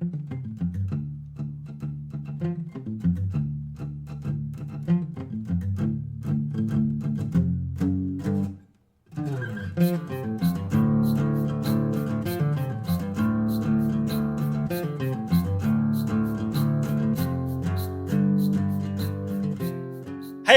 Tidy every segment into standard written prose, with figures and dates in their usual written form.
Hey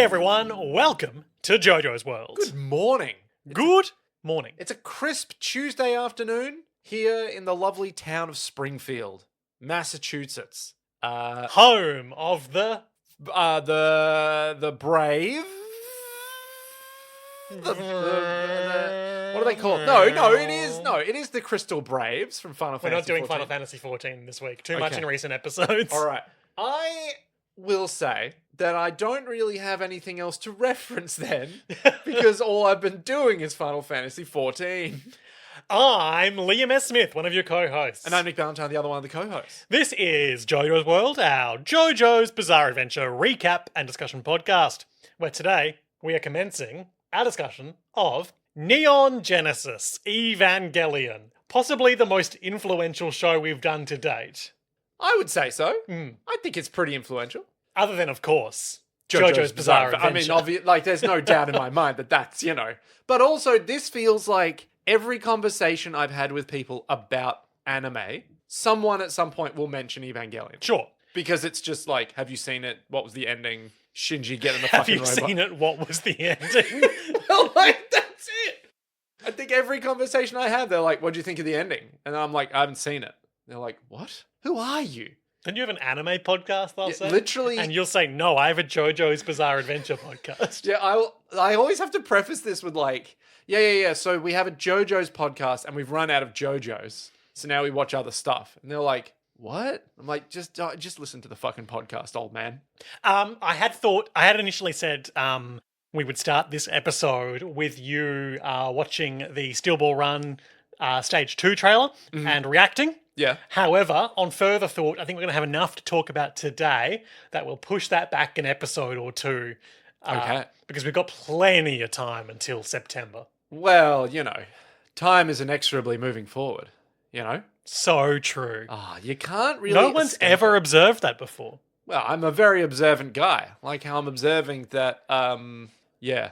everyone, welcome to JoJo's World. Good morning. Good morning. It's a crisp Tuesday afternoon here in the lovely town of Springfield, Massachusetts. Home of the... The brave. What are they called? It is the Crystal Braves from Final We're Fantasy. not doing 14. Final Fantasy 14 this week. Too much Okay. in recent episodes. All right. I will say that I don't really have anything else to reference then, because all I've been doing is Final Fantasy 14. I'm Liam S. Smith, one of your co-hosts. And I'm Nick Valentine, the other one of the co-hosts. This is JoJo's World, our JoJo's Bizarre Adventure recap and discussion podcast, where today we are commencing our discussion of Neon Genesis Evangelion, possibly the most influential show we've done to date. I would say so. I think it's pretty influential. Other than, of course, JoJo's Bizarre Adventure. I mean, there's no doubt in my mind that that's, But also, this feels like every conversation I've had with people about anime, someone at some point will mention Evangelion. Sure. Because it's just like, have you seen it? What was the ending? Shinji getting the Have fucking you robot. seen it? What was the ending? Well, that's it. I think every conversation I have, they're like, what do you think of the ending? And I'm like, I haven't seen it. They're like, what? Who are you? Don't you have an anime podcast, they'll say? Literally. And you'll say, no, I have a JoJo's Bizarre Adventure podcast. Yeah, I always have to preface this with like, yeah. So we have a JoJo's podcast and we've run out of JoJo's. So now we watch other stuff. And they're like, what? I'm like, just listen to the fucking podcast, old man. I had initially said we would start this episode with you watching the Steel Ball Run Stage 2 trailer and reacting. Yeah. However, on further thought, I think we're going to have enough to talk about today that we'll push that back an episode or two. Okay. Because we've got plenty of time until September. Well, time is inexorably moving forward, So true. You can't really... No one's ever observed that before. Well, I'm a very observant guy. Like how I'm observing that, yeah.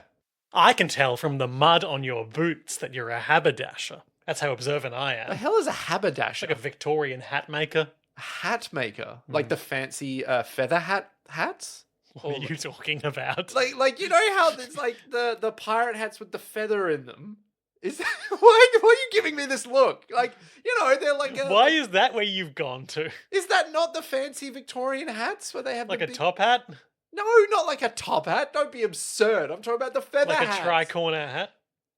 I can tell from the mud on your boots that you're a haberdasher. That's how observant I am. The hell is a haberdasher? Like a Victorian hat maker. A hat maker? Like the fancy feather hats? What are you talking about? Like you know how there's like the pirate hats with the feather in them? Is that, why are you giving me this look? Like, they're like Why is that where you've gone to? Is that not the fancy Victorian hats where they have like the a big... top hat? No, not like a top hat. Don't be absurd. I'm talking about the feather Like hats. a tri-corner hat?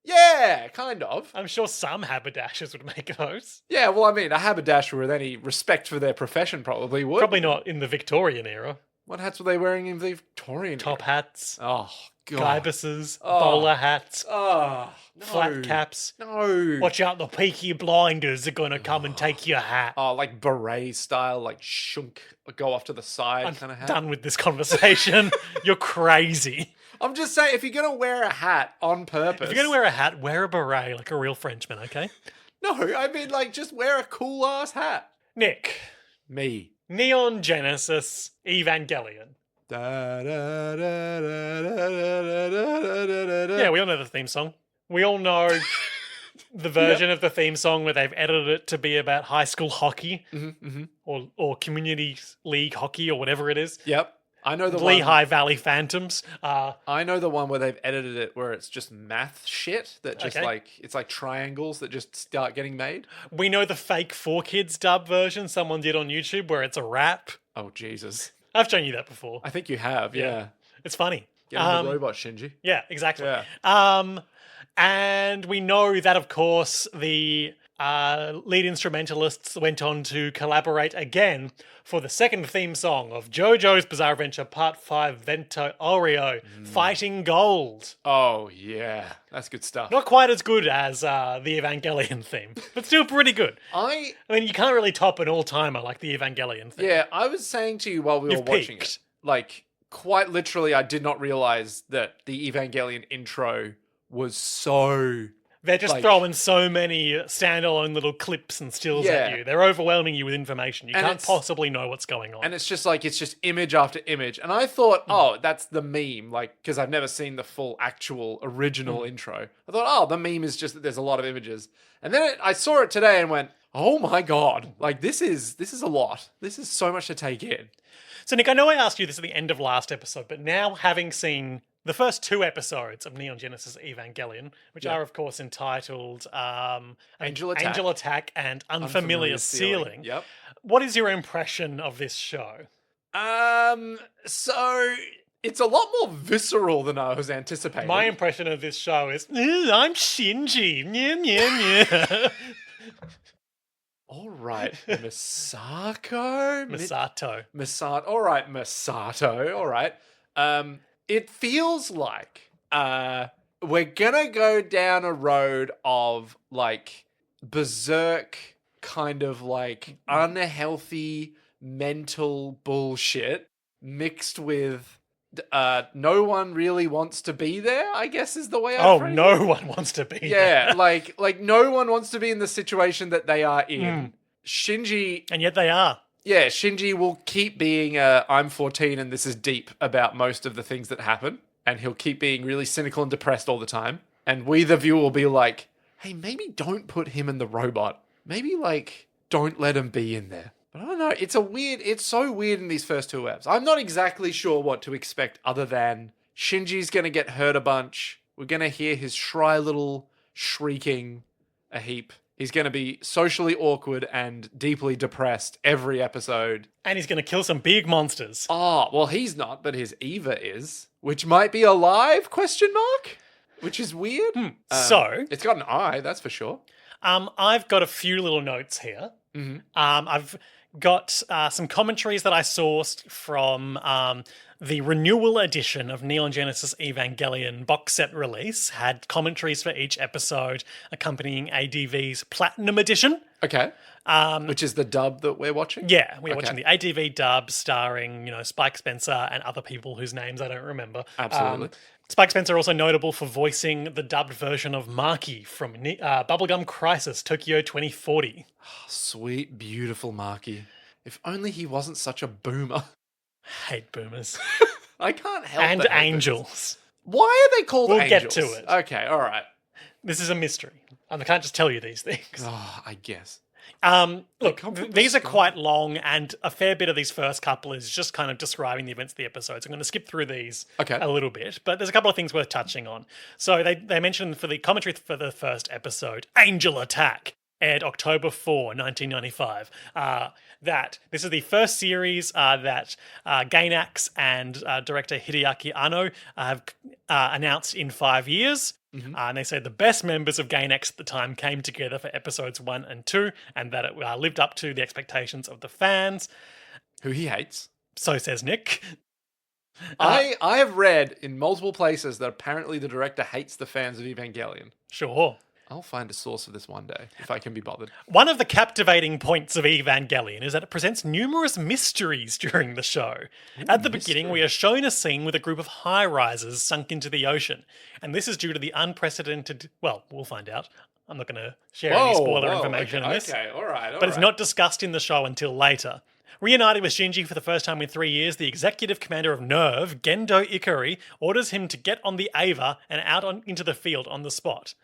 Yeah, kind of. I'm sure some haberdashers would make those. Yeah, well, I mean, a haberdasher with any respect for their profession probably would. Probably not in the Victorian era. What hats were they wearing in the Victorian Top hats, Oh, God. gibuses, bowler hats, Oh, no. flat caps. No. Watch out, the peaky blinders are going to come and take your hat. Oh, like beret style, like shunk, go off to the side I'm kind of hat. done with this conversation. You're crazy. I'm just saying, if you're going to wear a hat on purpose... If you're going to wear a hat, wear a beret like a real Frenchman, okay? No, I mean, like, just wear a cool-ass hat. Nick. Me. Neon Genesis Evangelion. Yeah, we all know the theme song. We all know the version of the theme song where they've edited it to be about high school hockey or community league hockey or whatever it is. Yep. I know the Lehigh Valley Phantoms. I know the one where they've edited it where it's just math shit that just Okay. like it's like triangles that just start getting made. We know the fake 4Kids dub version someone did on YouTube where it's a rap. Oh Jesus. I've shown you that before. I think you have, yeah. It's funny. Get on the robot, Shinji. Yeah, exactly. Yeah. And we know that, of course, the lead instrumentalists went on to collaborate again for the second theme song of JoJo's Bizarre Adventure Part 5 Vento Oreo, Fighting Gold. Oh yeah. That's good stuff. Not quite as good as the Evangelion theme, but still pretty good. I mean, you can't really top an all-timer like the Evangelion theme. Yeah, I was saying to you while we were watching it, like, quite literally, I did not realize that the Evangelion intro was so They're just Like- throwing so many standalone little clips and stills at Yeah. you. They're overwhelming you with information. You And can't it's- possibly know what's going on. And it's just image after image. And I thought, oh, that's the meme. Like, because I've never seen the full actual original intro. I thought, oh, the meme is just that there's a lot of images. And then I saw it today and went, oh my God. Like, this is a lot. This is so much to take in. So, Nick, I know I asked you this at the end of last episode, but now having seen the first 2 episodes of Neon Genesis Evangelion, which are, of course, entitled Angel Attack. Angel Attack and Unfamiliar Ceiling. Yep. What is your impression of this show? So it's a lot more visceral than I was anticipating. My impression of this show is, I'm Shinji. Nya, nya, nya. All right, Misato. Misato. All right, Misato. All right. It feels like we're gonna go down a road of like berserk kind of like unhealthy mental bullshit mixed with no one really wants to be there, I guess is the way I phrase it. No one wants to be Yeah, there. like no one wants to be in the situation that they are in. Shinji, And yet they are. yeah, Shinji will keep being I'm 14 and this is deep about most of the things that happen, and he'll keep being really cynical and depressed all the time. And we, the viewer, will be like, hey, maybe don't put him in the robot. Maybe like don't let him be in there. But I don't know. It's so weird in these first 2 eps. I'm not exactly sure what to expect other than Shinji's going to get hurt a bunch. We're going to hear his shrill little shrieking a heap. He's going to be socially awkward and deeply depressed every episode. And he's going to kill some big monsters. Oh, well, he's not, but his EVA is, which might be alive, question mark? Which is weird. So, It's got an eye, that's for sure. I've got a few little notes here. Mm-hmm. I've got some commentaries that I sourced from the renewal edition of Neon Genesis Evangelion box set release. Had commentaries for each episode accompanying ADV's Platinum Edition. Okay. Which is the dub that we're watching? Yeah, we're Okay. watching the ADV dub starring, Spike Spencer and other people whose names I don't remember. Absolutely. Spike Spencer also notable for voicing the dubbed version of Maki from Bubblegum Crisis Tokyo 2040. Sweet, beautiful Maki. If only he wasn't such a boomer. Hate boomers. I can't help And but hate angels. boomers. Why are they called We'll angels? get to it. Okay, all right. This is a mystery. I can't just tell you these things. Oh, I guess. Look, come from the these are sky. quite long, and a fair bit of these first couple is just kind of describing the events of the episodes. I'm going to skip through these Okay. a little bit, but there's a couple of things worth touching on. So they mentioned for the commentary for the first episode, Angel Attack, aired October 4, 1995. That this is the first series that Gainax and director Hideaki Anno have announced in 5 years. And they said the best members of Gainax at the time came together for episodes 1 and 2, and that it lived up to the expectations of the fans. Who he hates. So says Nick. I have read in multiple places that apparently the director hates the fans of Evangelion. Sure. I'll find a source of this one day, if I can be bothered. One of the captivating points of Evangelion is that it presents numerous mysteries during the show. At the beginning, we are shown a scene with a group of high-risers sunk into the ocean. And this is due to the unprecedented... Well, we'll find out. I'm not going to share any spoiler information on this. Okay, all right. But it's not discussed in the show until later. Reunited with Shinji for the first time in 3 years, the executive commander of NERV, Gendo Ikari, orders him to get on the EVA and out into the field on the spot.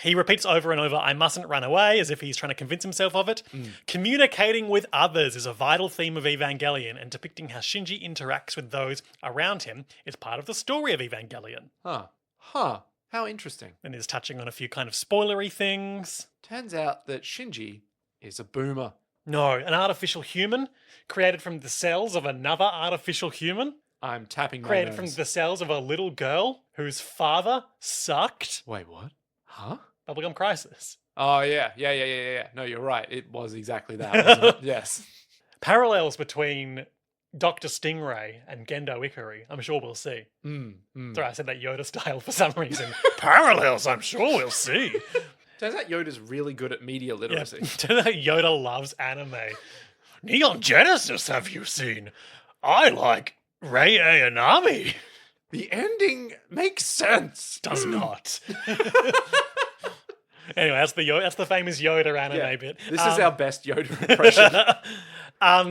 He repeats over and over, I mustn't run away, as if he's trying to convince himself of it. Communicating with others is a vital theme of Evangelion, and depicting how Shinji interacts with those around him is part of the story of Evangelion. Huh. How interesting. And is touching on a few kind of spoilery things. Turns out that Shinji is a boomer. No, an artificial human created from the cells of another artificial human. I'm tapping my Created from nose. the cells of a little girl whose father sucked. Wait, what? Huh? Bubblegum Crisis. Oh, yeah. No, you're right. It was exactly that, wasn't it? Yes. Parallels between Dr. Stingray and Gendo Ikari, I'm sure we'll see. Sorry, I said that Yoda style for some reason. Parallels, I'm sure we'll see. Turns out Yoda's really good at media literacy. Turns out Yoda loves anime. Neon Genesis, have you seen? I like Rei Ayanami. The ending makes sense. Does not. Anyway, that's the famous Yoda anime bit. This is our best Yoda impression.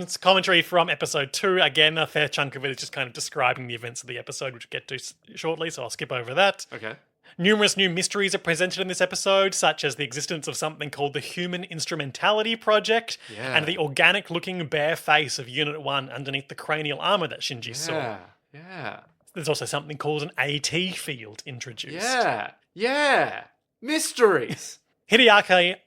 It's commentary from episode 2. Again, a fair chunk of it is just kind of describing the events of the episode, which we'll get to shortly, so I'll skip over that. Okay. Numerous new mysteries are presented in this episode, such as the existence of something called the Human Instrumentality Project, and the organic-looking bare face of Unit 1 underneath the cranial armor that Shinji saw. Yeah. There's also something called an AT field introduced. Yeah. Mysteries. Hideaki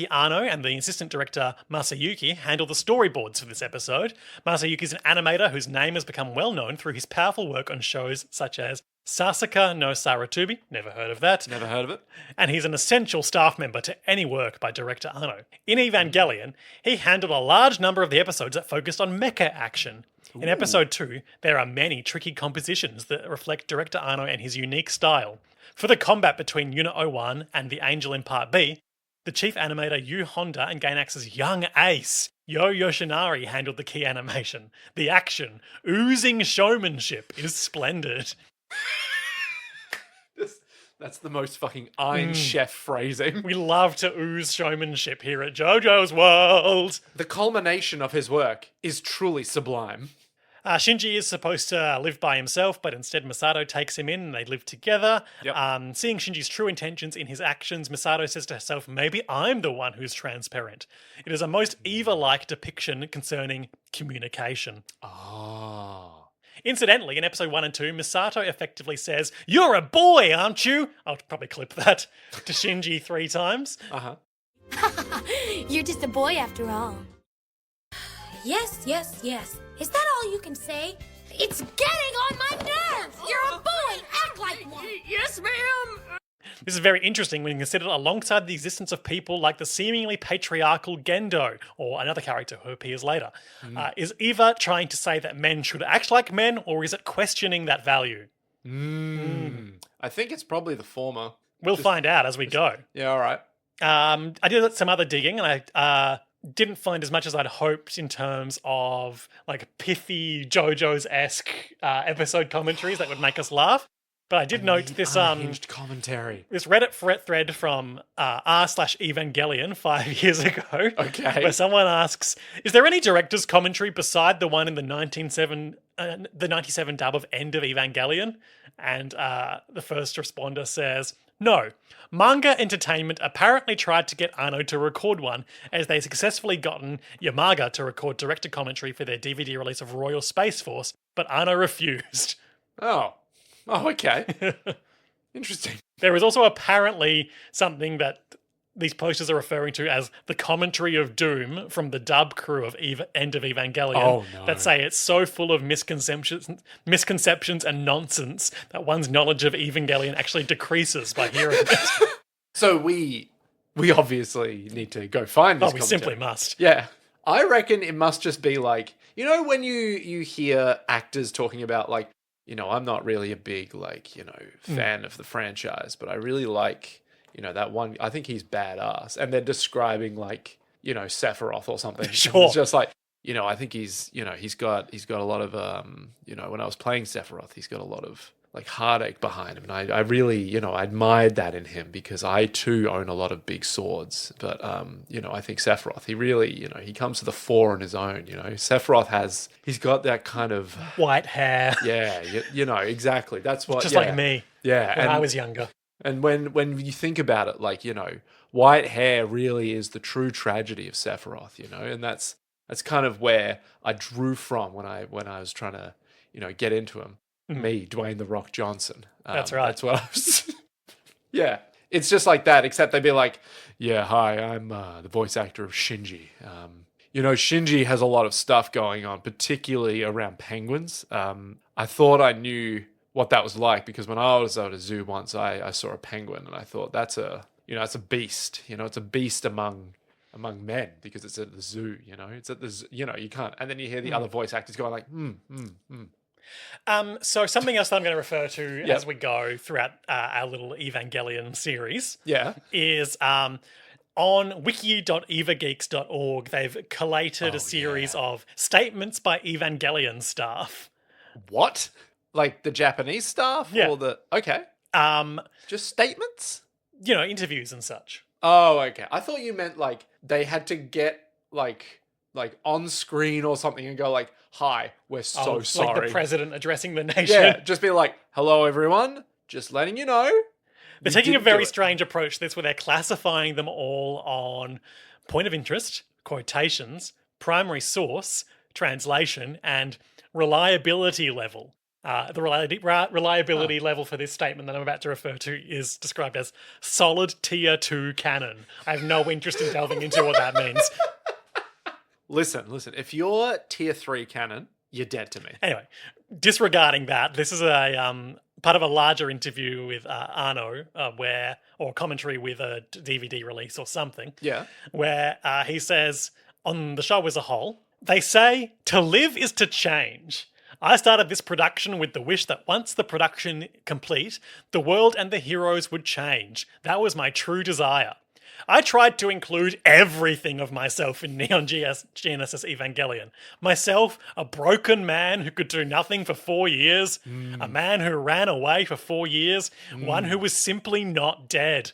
Anno and the assistant director Masayuki handle the storyboards for this episode. Masayuki is an animator whose name has become well known through his powerful work on shows such as Sasaka no Saratubi, never heard of that. Never heard of it. And he's an essential staff member to any work by director Anno. In Evangelion, he handled a large number of the episodes that focused on mecha action. In episode 2, there are many tricky compositions that reflect director Anno and his unique style. For the combat between Unit 01 and the Angel in Part B, the chief animator Yu Honda and Gainax's young ace, Yo Yoshinari, handled the key animation. The action, oozing showmanship, is splendid. That's the most fucking Iron Chef phrasing. We love to ooze showmanship here at JoJo's World. The culmination of his work is truly sublime. Shinji is supposed to live by himself, but instead Misato takes him in and they live together. Yep. Seeing Shinji's true intentions in his actions, Misato says to herself, maybe I'm the one who's transparent. It is a most Eva-like depiction concerning communication. Oh. Incidentally, in episode 1 and 2, Misato effectively says, "You're a boy, aren't you?" I'll probably clip that to Shinji 3 times. Uh-huh. You're just a boy after all. Yes. Is that all you can say? It's getting on my nerves! You're a boy! Act like one! Yes, ma'am! This is very interesting when you consider it alongside the existence of people like the seemingly patriarchal Gendo, or another character who appears later. Is Eva trying to say that men should act like men, or is it questioning that value? I think it's probably the former. We'll find out as we go. Yeah, all right. I did some other digging, and I didn't find as much as I'd hoped in terms of like pithy JoJo's-esque episode commentaries that would make us laugh. But I did note this unhinged commentary. This Reddit thread from r/Evangelion 5 years ago. Okay. Where someone asks, is there any director's commentary beside the one in the 97 dub of End of Evangelion? And the first responder says, no. Manga Entertainment apparently tried to get Anno to record one, as they successfully gotten Yamaga to record director commentary for their DVD release of Royal Space Force, but Anno refused. Oh, okay. Interesting. There is also apparently something that these posters are referring to as the commentary of doom from the dub crew of End of Evangelion that say it's so full of misconceptions and nonsense that one's knowledge of Evangelion actually decreases by hearing it. So we obviously need to go find this we commentary. simply must. Yeah. I reckon it must just be like, you know, when you hear actors talking about like, you know, I'm not really a big like, you know, fan of the franchise, but I really like, you know, that one, I think he's badass. And they're describing like, you know, Sephiroth or something. Sure. It's just like, you know, I think he's got a lot of, you know, when I was playing Sephiroth, he's got a lot of like heartache behind him. And I really, you know, I admired that in him because I too own a lot of big swords. But, you know, I think Sephiroth, he really, you know, he comes to the fore on his own, you know. Sephiroth he's got that kind of... white hair. Yeah, you know, exactly. That's what... Just like me. Yeah. When I was younger. And when you think about it, like, you know, white hair really is the true tragedy of Sephiroth, you know, and that's kind of where I drew from when I was trying to, you know, get into him. Me, Dwayne "The Rock" Johnson. That's right. That's what I was. Yeah, it's just like that, except they'd be like, "Yeah, hi, I'm the voice actor of Shinji." You know, Shinji has a lot of stuff going on, particularly around penguins. I thought I knew what that was like because when I was at a zoo once, I saw a penguin and I thought that's a beast. You know, it's a beast among men because it's at the zoo. You know, it's at the you know you can't. And then you hear the other voice actors going like, So something else that I'm going to refer to as we go throughout our little Evangelion series is on wiki.evageeks.org, they've collated a series of statements by Evangelion staff. What? Like the Japanese staff? Yeah. Or the... Okay. Just statements? Interviews and such. Oh, okay. I thought you meant like they had to get like on screen or something and go like, "Hi, we're so sorry." Like the president addressing the nation. Yeah, just be like, "Hello, everyone. Just letting you know." They're taking a very strange approach to this where they're classifying them all on point of interest, quotations, primary source, translation, and reliability level. The reliability level for this statement that I'm about to refer to is described as solid tier 2 canon. I have no interest in delving into what that means. Listen. If you're tier 3 canon, you're dead to me. Anyway, disregarding that, this is a part of a larger interview with Arno, or commentary with a DVD release or something. Yeah. Where he says, on the show as a whole, they say, to live is to change. I started this production with the wish that once the production complete, the world and the heroes would change. That was my true desire. I tried to include everything of myself in Neon Genesis Evangelion. Myself, a broken man who could do nothing for 4 years, a man who ran away for 4 years, one who was simply not dead.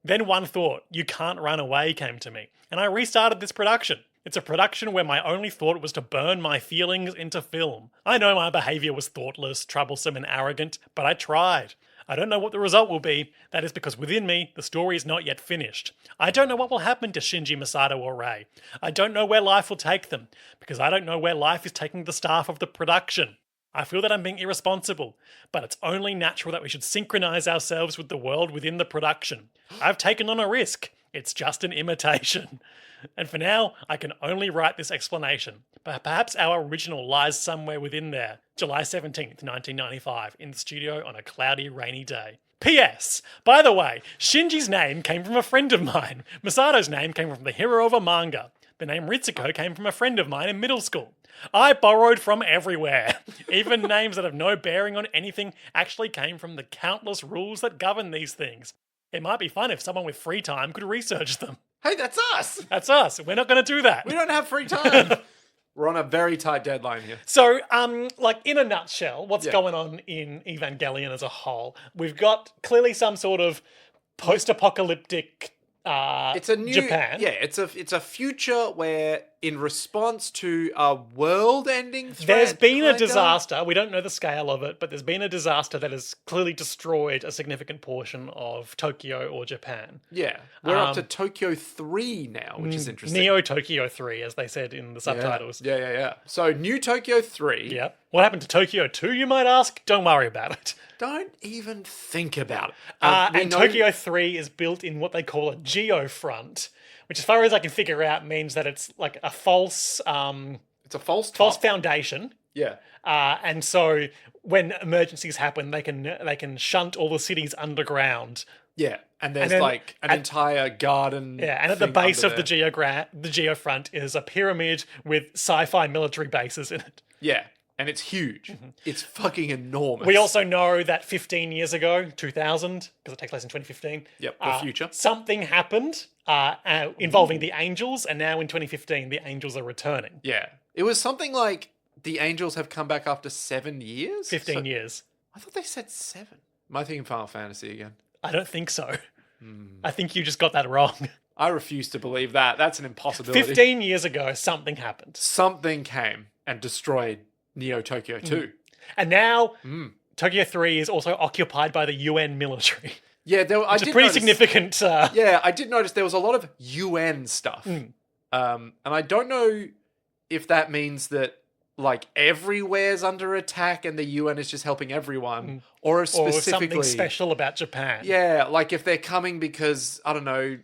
Then one thought, you can't run away, came to me, and I restarted this production. It's a production where my only thought was to burn my feelings into film. I know my behaviour was thoughtless, troublesome, and arrogant, but I tried. I don't know what the result will be. That is because within me, the story is not yet finished. I don't know what will happen to Shinji, Misato, or Rei. I don't know where life will take them, because I don't know where life is taking the staff of the production. I feel that I'm being irresponsible, but it's only natural that we should synchronize ourselves with the world within the production. I've taken on a risk. It's just an imitation. And for now, I can only write this explanation. But perhaps our original lies somewhere within there. July 17th, 1995, in the studio on a cloudy, rainy day. P.S. By the way, Shinji's name came from a friend of mine. Misato's name came from the hero of a manga. The name Ritsuko came from a friend of mine in middle school. I borrowed from everywhere. Even names that have no bearing on anything actually came from the countless rules that govern these things. It might be fun if someone with free time could research them. Hey, that's us. That's us. We're not going to do that. We don't have free time. We're on a very tight deadline here. So, in a nutshell, what's going on in Evangelion as a whole? We've got clearly some sort of post-apocalyptic it's a new Japan. Yeah, it's a future where, in response to a world-ending threat, there's been a disaster. We don't know the scale of it, but there's been a disaster that has clearly destroyed a significant portion of Tokyo or Japan. Yeah, we're up to Tokyo 3 now, which is interesting. Neo Tokyo 3, as they said in the subtitles. Yeah. So, New Tokyo 3. Yeah. What happened to Tokyo 2, you might ask? Don't worry about it. Don't even think about it. And Tokyo 3 is built in what they call a geofront, which, as far as I can figure out, means that it's like a false... it's a false foundation. Yeah. And so when emergencies happen, they can shunt all the cities underground. Yeah, and there's like an entire garden. Yeah, and at the base of the geofront is a pyramid with sci-fi military bases in it. Yeah. And it's huge. It's fucking enormous. We also know that 15 years ago, 2000, because it takes place in 2015. Yep, the future. Something happened involving the Angels, and now in 2015, the Angels are returning. Yeah. It was something like the Angels have come back after 7 years? 15 years. I thought they said 7. Am I thinking Final Fantasy again? I don't think so. I think you just got that wrong. I refuse to believe that. That's an impossibility. 15 years ago, something happened. Something came and destroyed Neo Tokyo 2. And now, Tokyo 3 is also occupied by the UN military. Yeah, which is pretty significant. Yeah, I did notice there was a lot of UN stuff. And I don't know if that means that like everywhere's under attack and the UN is just helping everyone, or specifically something special about Japan. Yeah, like if they're coming because, I don't know,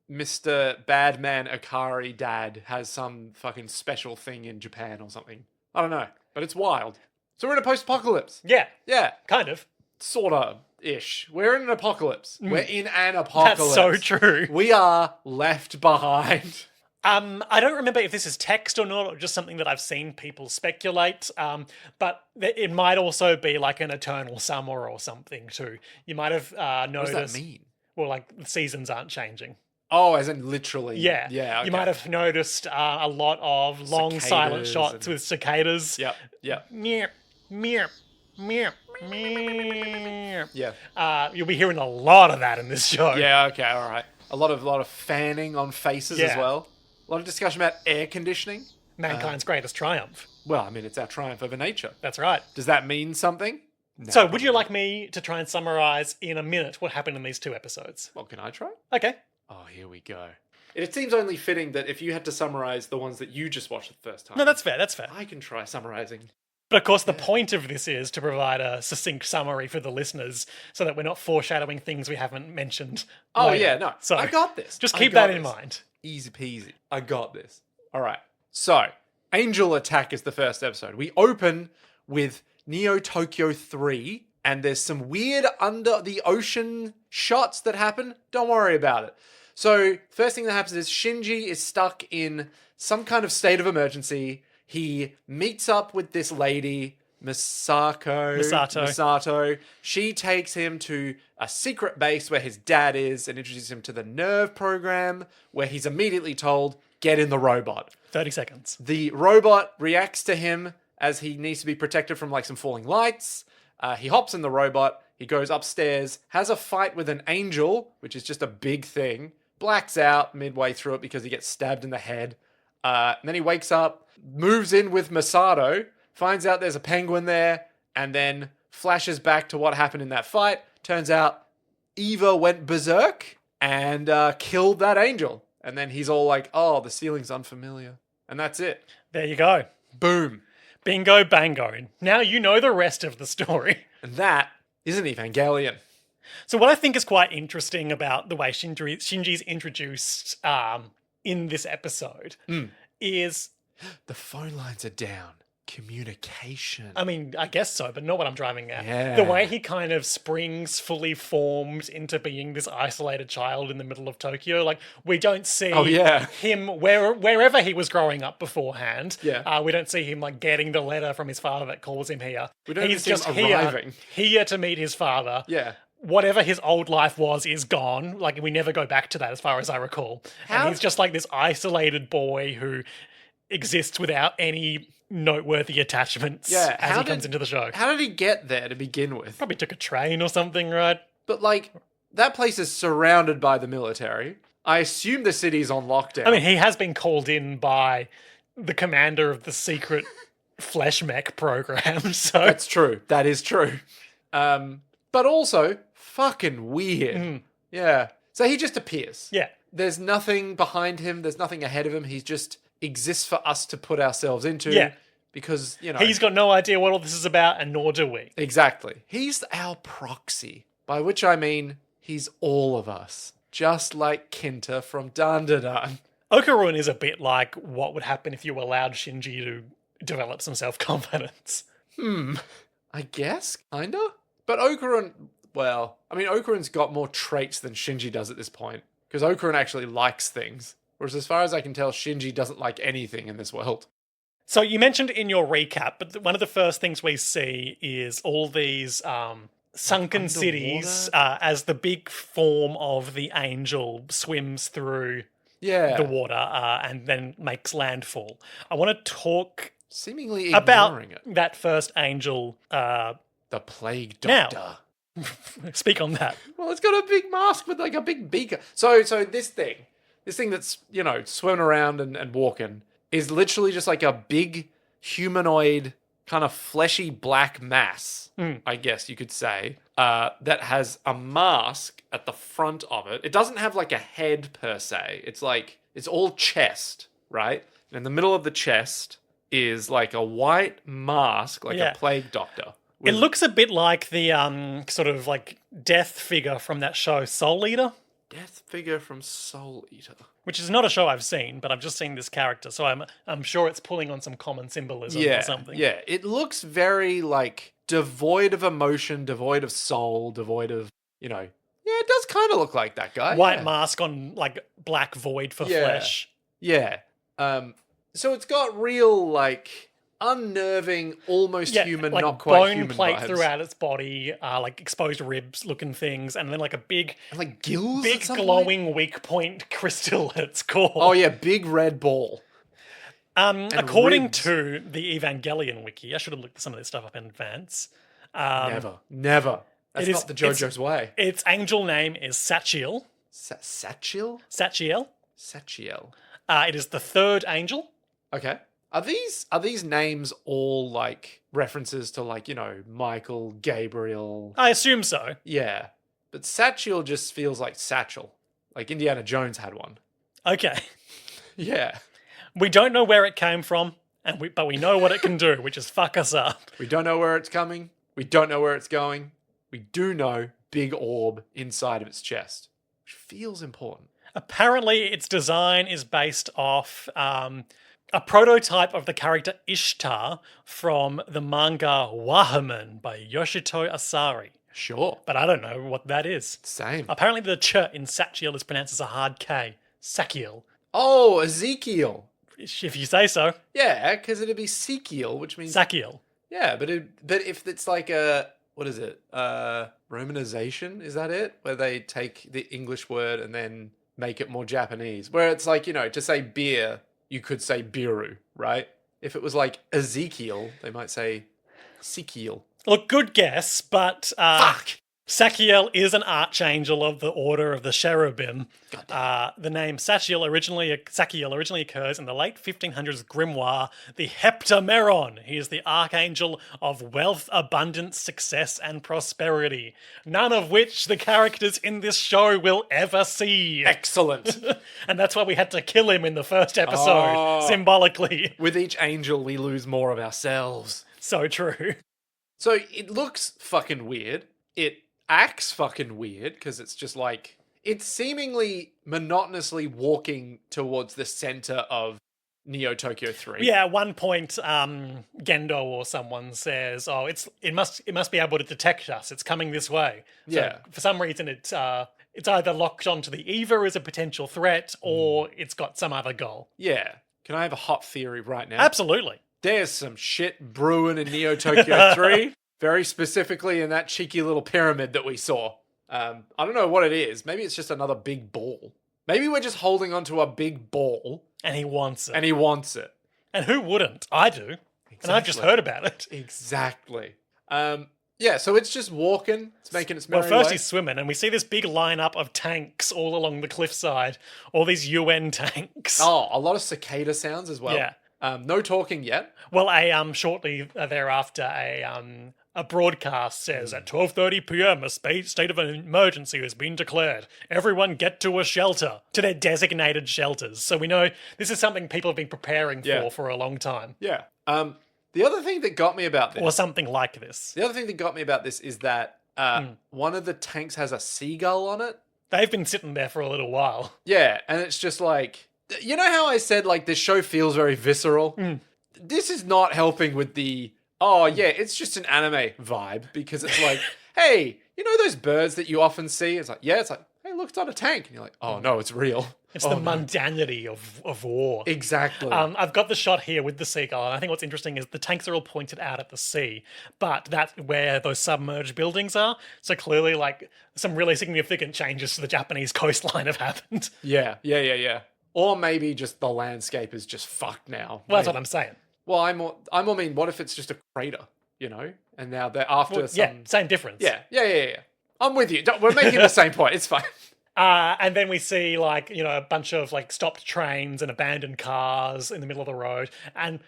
Mr. Badman Akari Dad has some fucking special thing in Japan or something. I don't know, but it's wild. So we're in a post-apocalypse. Yeah. Yeah. Kind of. Sorta-ish. We're in an apocalypse. We're in an apocalypse. That's so true. We are left behind. I don't remember if this is text or not, or just something that I've seen people speculate. But it might also be like an eternal summer or something too. You might have noticed. What does that mean? Well, like the seasons aren't changing. Oh, as in literally. Yeah. Yeah. Okay. You might have noticed a lot of long silent shots with cicadas. Yep. Yeah. meow, meow, meow. Yeah. You'll be hearing a lot of that in this show. Yeah, okay, all right. A lot of fanning on faces as Yeah. well. A lot of discussion about air conditioning. Mankind's greatest triumph. Well, I mean, it's our triumph over nature. That's right. Does that mean something? No, So, would you probably like me to try and summarize in a minute what happened in these 2 episodes? not. Well, can I try? Okay. Oh, here we go. It seems only fitting that if you had to summarize the ones that you just watched the first time, No, that's fair. That's fair. I can try summarizing. But of course, the point of this is to provide a succinct summary for the listeners so that we're not foreshadowing things we haven't mentioned. Oh, later. yeah, no. So, I got this. just I keep got that in this. mind. Easy peasy. I got this. All right. So, Angel Attack is the first episode. We open with Neo Tokyo 3, and there's some weird under the ocean shots that happen. Don't worry about it. So, first thing that happens is Shinji is stuck in some kind of state of emergency. He meets up with this lady, Misato. She takes him to a secret base where his dad is and introduces him to the nerve program, where he's immediately told, get in the robot. 30 seconds. The robot reacts to him as he needs to be protected from like some falling lights. He hops in the robot. He goes upstairs, has a fight with an angel, which is just a big thing. Blacks out midway through it because he gets stabbed in the head. And then he wakes up, moves in with Misato, finds out there's a penguin there, and then flashes back to what happened in that fight. Turns out Eva went berserk and killed that angel. And then he's all like, oh, the ceiling's unfamiliar. And that's it. There you go. Boom. Bingo bango. Now you know the rest of the story. And that is an Evangelion. So what I think is quite interesting about the way Shinji's introduced in this episode is... The phone lines are down. Communication. I mean, I guess so, but not what I'm driving at. Yeah. The way he kind of springs fully formed into being this isolated child in the middle of Tokyo. Like, we don't see him wherever he was growing up beforehand. Yeah. We don't see him, like, getting the letter from his father that calls him here. We don't He's even see him arriving. Here to meet his father. Yeah. Whatever his old life was is gone. Like, we never go back to that as far as I recall. And he's just like this isolated boy who exists without any noteworthy attachments as he comes into the show. How did he get there to begin with? Probably took a train or something, right? But, like, that place is surrounded by the military. I assume the city's on lockdown. I mean, he has been called in by the commander of the secret flesh mech program, so... That's true. That is true. But also, fucking weird. Yeah. So he just appears. Yeah. There's nothing behind him. There's nothing ahead of him. He just exists for us to put ourselves into. Yeah. Because, you know... He's got no idea what all this is about, and nor do we. Exactly. He's our proxy. By which I mean, he's all of us. Just like Kinta from Dandadan. Okarun is a bit like what would happen if you allowed Shinji to develop some self-confidence. I guess, kinda? But Okarun... Well, I mean, Okarun's got more traits than Shinji does at this point. Because Okarun actually likes things. Whereas as far as I can tell, Shinji doesn't like anything in this world. So you mentioned in your recap, but one of the first things we see is all these sunken cities as the big form of the angel swims through Yeah. the water and then makes landfall. I want to talk Seemingly about ignoring it. that first angel. The Plague Now. Doctor. Speak on that. Well, it's got a big mask with like a big beaker. So this thing that's, you know, swimming around and walking is literally just like a big humanoid kind of fleshy black mass, I guess you could say, that has a mask at the front of it. It doesn't have like a head per se. It's like, it's all chest, right? And in the middle of the chest is like a white mask, like a plague doctor. It looks a bit like the sort of like death figure from that show Soul Eater. Death figure from Soul Eater. Which is not a show I've seen, but I've just seen this character, so I'm sure it's pulling on some common symbolism or something. Yeah, it looks very like devoid of emotion, devoid of soul, devoid of, you know. Yeah, it does kind of look like that guy. White mask on like black void for flesh. Yeah. So it's got real like unnerving, almost human, like not quite bone human plate vibes. throughout its body, like exposed ribs looking things, and then like a big, And like gills, big glowing weak point crystal at its core. Oh yeah, big red ball. According ribs. to the Evangelion wiki, I should have looked some of this stuff up in advance. Never. That's it is- not the JoJo's way. Its angel name is Sachiel. Satchel? Sachiel. Satchiel. It is the third angel. Okay. Are these names all like references to like, Michael, Gabriel? I assume so. Yeah. But Satchel just feels like satchel. Like Indiana Jones had one. Okay. Yeah. We don't know where it came from, but we know what it can do, which is fuck us up. We don't know where it's coming. We don't know where it's going. We do know big orb inside of its chest, which feels important. Apparently, its design is based off a prototype of the character Ishtar from the manga Wahaman by Yoshito Asari. Sure. But I don't know what that is. Same. Apparently, the ch in Sachiel is pronounced as a hard K. Sachiel. Oh, Ezekiel. If you say so. Yeah, because it'd be Sekiel, which means Sachiel. yeah. But if it's like a what is it? Romanization? Is that it? Where they take the English word and then make it more Japanese. Where it's like to say beer, you could say biru, right? If it was like Ezekiel, they might say Sekiel. Look, good guess, but Fuck. Sachiel is an archangel of the Order of the Cherubim. The name Sachiel originally occurs in the late 1500s grimoire, the Heptameron. He is the archangel of wealth, abundance, success, and prosperity. None of which the characters in this show will ever see. Excellent. And that's why we had to kill him in the first episode, symbolically. With each angel, we lose more of ourselves. So true. So it looks fucking weird. It acts fucking weird because it's just like it's seemingly monotonously walking towards the center of Neo Tokyo 3. Yeah, at one point, Gendo or someone says, "Oh, it must be able to detect us. It's coming this way." So Yeah. for some reason, it's either locked onto the EVA as a potential threat, or it's got some other goal. Yeah. Can I have a hot theory right now? Absolutely. There's some shit brewing in Neo Tokyo 3. Very specifically in that cheeky little pyramid that we saw. I don't know what it is. Maybe it's just another big ball. Maybe we're just holding onto a big ball. And he wants it. And he wants it. And who wouldn't? I do. And I've just Exactly. heard about it. Exactly. Yeah, so it's just walking. It's making its merry Well, first way. he's swimming, and we see this big lineup of tanks all along the cliffside. All these UN tanks. Oh, a lot of cicada sounds as well. Yeah. No talking yet. Well, shortly thereafter, a broadcast says at 12:30 p.m. a state of emergency has been declared. Everyone get to a shelter, to their designated shelters. So we know this is something people have been preparing for a long time, Yeah. The other thing that got me about this, or something like this. the other thing that got me about this is that one of the tanks has a seagull on it. They've been sitting there for a little while. Yeah, and it's just like, you know how I said like this show feels very visceral? This is not helping with the, oh yeah, it's just an anime vibe, because it's like, hey, you know those birds that you often see? It's like, yeah, it's like, hey, look, it's on a tank. And you're like, oh no, it's real. It's Oh, the no. mundanity of war. Exactly. I've got the shot here with the seagull, and I think what's interesting is the tanks are all pointed out at the sea, but that's where those submerged buildings are. So clearly, like, some really significant changes to the Japanese coastline have happened. Yeah. Or maybe just the landscape is just fucked now. Well, that's what I'm saying. Well, I more mean, what if it's just a crater, And now they're after Well, some... yeah, same difference. Yeah. I'm with you. We're making the same point. It's fine. And then we see, like, a bunch of, like, stopped trains and abandoned cars in the middle of the road. And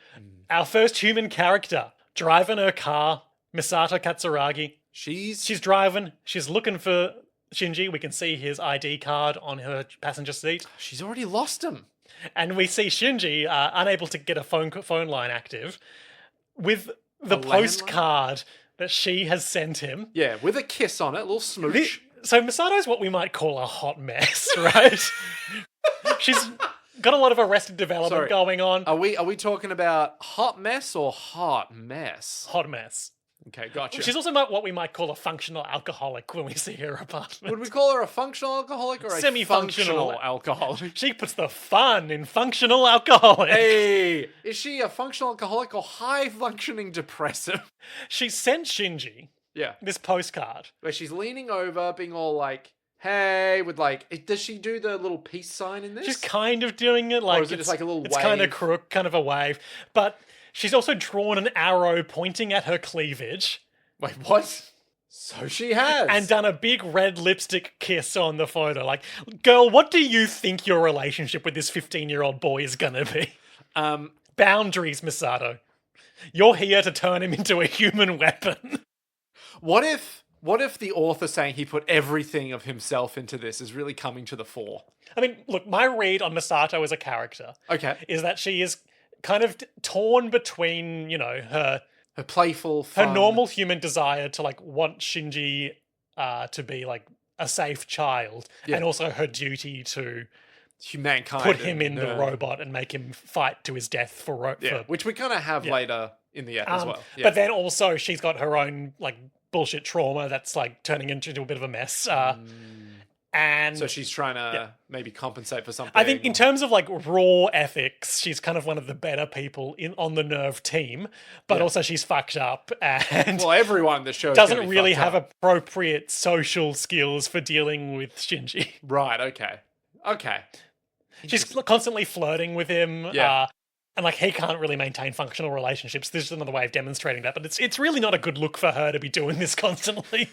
our first human character driving her car, Misato Katsuragi. She's driving. She's looking for Shinji. We can see his ID card on her passenger seat. She's already lost him. And we see Shinji unable to get a phone line active with the A landline? postcard that she has sent him. Yeah, with a kiss on it, a little smooch. So Misato's what we might call a hot mess, right? She's got a lot of arrested development Sorry. going on. Are we talking about hot mess or hot mess? Hot mess. Okay, gotcha. She's also what we might call a functional alcoholic when we see her apartment. Would we call her a functional alcoholic or a Semi-functional. functional alcoholic? She puts the fun in functional alcoholic. Hey, is she a functional alcoholic or high functioning depressive? She sent Shinji Yeah, this postcard. where she's leaning over, being all like, hey, with like, does she do the little peace sign in this? She's kind of doing it like is it just like a little it's kind of wave? crook, kind of a wave, but she's also drawn an arrow pointing at her cleavage Wait, what? So she has. and done a big red lipstick kiss on the photo. Like, girl, what do you think your relationship with this 15-year-old boy is gonna be? Boundaries, Misato. You're here to turn him into a human weapon. What if the author saying he put everything of himself into this is really coming to the fore? I mean, look, my read on Misato as a character Okay. is that she is kind of torn between, her Playful, fun. normal human desire to like want Shinji to be like a safe child, and also her duty to humankind. put him in the robot and make him fight to his death for which we kind of have later in the app as well. Yeah. But then also she's got her own like bullshit trauma that's like turning into a bit of a mess. And so she's trying to maybe compensate for something. I think in terms of like raw ethics, she's kind of one of the better people on the Nerve team, but also she's fucked up and well, everyone in the show doesn't really have appropriate social skills for dealing with Shinji. Right, okay. She's constantly flirting with him. Yeah. And like he can't really maintain functional relationships. This is another way of demonstrating that, but it's really not a good look for her to be doing this constantly.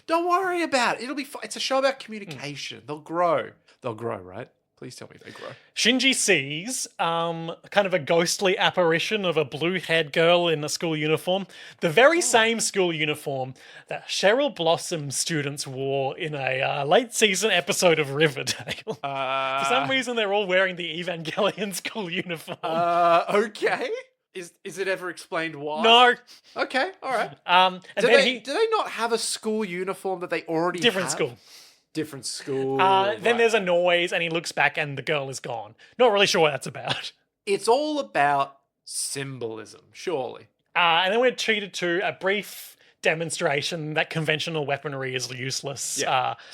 Don't worry about it. It'll be fine. It's a show about communication. They'll grow. They'll grow, right? Please tell me they grow. Shinji sees kind of a ghostly apparition of a blue-haired girl in a school uniform. The very same school uniform that Cheryl Blossom's students wore in a late-season episode of Riverdale. For some reason, they're all wearing the Evangelion school uniform. Okay. Is it ever explained why? No. Okay, all right. And do then they not have a school uniform that they already different have? school. Different school. Then there's a noise, and he looks back, and the girl is gone. Not really sure what that's about. It's all about symbolism, surely. And then we're treated to a brief demonstration that conventional weaponry is useless So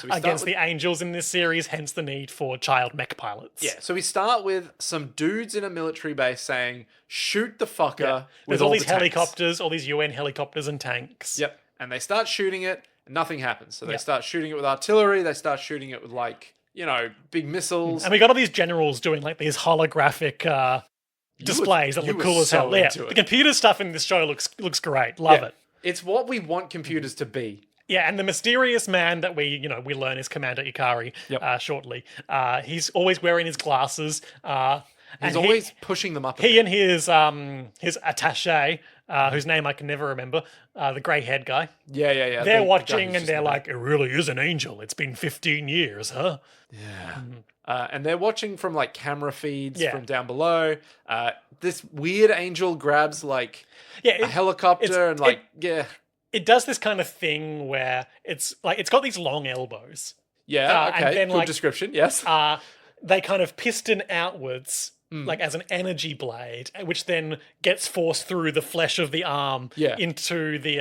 we start against with- the angels in this series, hence the need for child mech pilots. Yeah, so we start with some dudes in a military base saying, shoot the fucker with There's all these the tanks." helicopters, all these UN helicopters and tanks. Yep, and they start shooting it, and nothing happens. So they start shooting it with artillery, they start shooting it with, like, big missiles. And we got all these generals doing like these holographic displays that you look were cool as hell. so Yeah, into it. the computer stuff in this show looks great. Love it. It's what we want computers to be. Yeah, and the mysterious man that we learn is Commander Ikari shortly. He's always wearing his glasses. He's always pushing them up. He and his attaché, whose name I can never remember, the grey-haired guy. Yeah. They're the guy watching who's and just they're in like, "It really is an angel. It's been 15 years, huh?" and they're watching from like camera feeds Yeah. from down below. This weird angel grabs like Yeah, a helicopter and like it does this kind of thing where it's like it's got these long elbows. yeah. and Okay, then, good like, description. Yes. They kind of piston outwards, like as an energy blade, which then gets forced through the flesh of the arm into the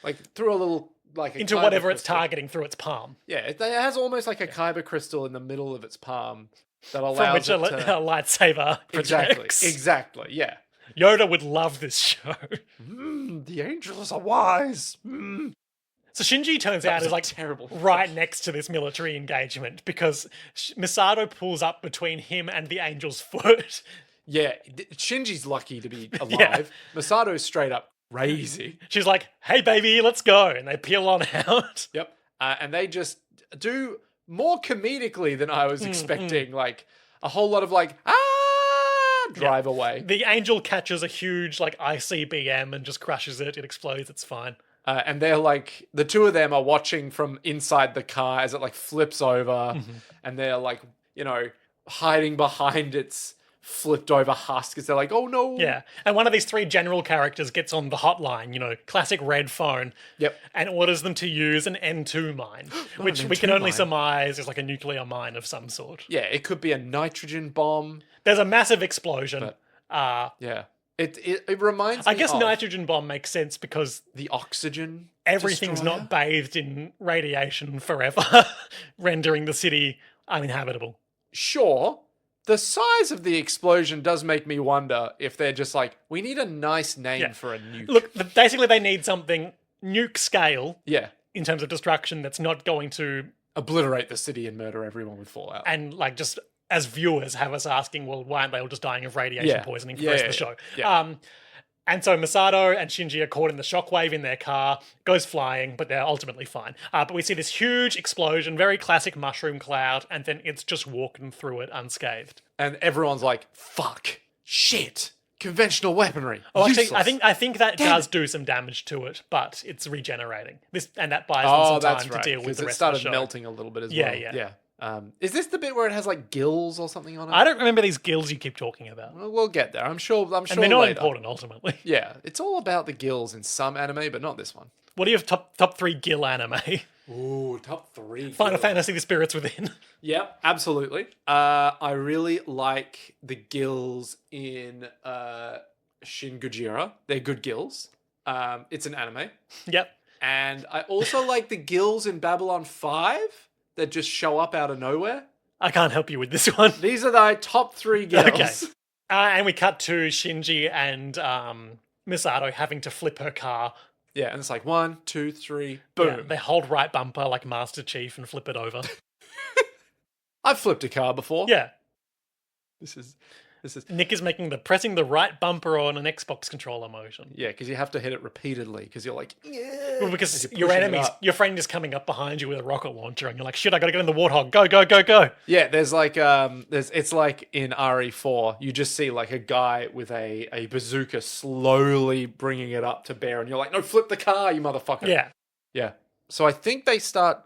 like through a little like a into kyber whatever it's crystal. targeting through its palm, Yeah, it has almost like a kyber crystal in the middle of its palm that allows from which it a to... lightsaber projects. Exactly. Yeah. Yoda would love this show. The angels are wise. So Shinji turns out was is a like terrible- right next to this military engagement because Misato pulls up between him and the angel's foot. Yeah, Shinji's lucky to be alive. Misato's straight up crazy. She's like, "Hey baby, let's go," and they peel on out. Yep. And they just do more comedically than I was expecting. Like a whole lot of like, drive away. The angel catches a huge like ICBM and just crushes it. It explodes. It's fine. And they're like, the two of them are watching from inside the car as it like flips over, and they're like, hiding behind its flipped over husk because they're like, oh no. Yeah, and one of these three general characters gets on the hotline, classic red phone. Yep. And orders them to use an N2 mine, which we can N2 only mine. surmise is like a nuclear mine of some sort. Yeah, it could be a nitrogen bomb. There's a massive explosion. Yeah. It reminds me I guess of nitrogen bomb makes sense because the oxygen everything's destroyer. not bathed in radiation forever, rendering the city uninhabitable. Sure. The size of the explosion does make me wonder if they're just like, we need a nice name for a nuke. Look, basically they need something nuke scale Yeah. in terms of destruction that's not going to obliterate the city and murder everyone with fallout. And like just as viewers have us asking, well, why aren't they all just dying of radiation poisoning for the rest of the show? Yeah. And so Misato and Shinji are caught in the shockwave in their car, goes flying, but they're ultimately fine. But we see this huge explosion, very classic mushroom cloud, and then it's just walking through it unscathed. And everyone's like, fuck, shit, conventional weaponry. Oh, useless. actually, I think that does do some damage to it, but it's regenerating. And that buys them some time to deal with the rest of the show. It started melting a little bit as Yeah, well. yeah. Is this the bit where it has like gills or something on it? I don't remember these gills you keep talking about. Well, we'll get there. I'm sure. And they're not later. important, ultimately. Yeah, it's all about the gills in some anime, but not this one. What are your top 3 gill anime? Ooh, top 3. Final Fantasy: The Spirits Within. Yep, absolutely. I really like the gills in Shin Gojira. They're good gills. It's an anime. Yep. And I also like the gills in Babylon 5 that just show up out of nowhere. I can't help you with this one. These are the top 3 gills. Okay. And we cut to Shinji and Misato having to flip her car. Yeah, and it's like 1, 2, 3, boom. Yeah, they hold right bumper like Master Chief and flip it over. I've flipped a car before. Yeah. This is Nick is pressing the right bumper on an Xbox controller motion. yeah, because you have to hit it repeatedly because you're like, yeah. Well, because As your you're pushing it up. your friend is coming up behind you with a rocket launcher, and you're like, shit, I gotta get in the warthog. Go, go, go, go. Yeah, there's like it's like in RE4, you just see like a guy with a bazooka slowly bringing it up to bear, and you're like, no, flip the car, you motherfucker. Yeah. Yeah. So I think they start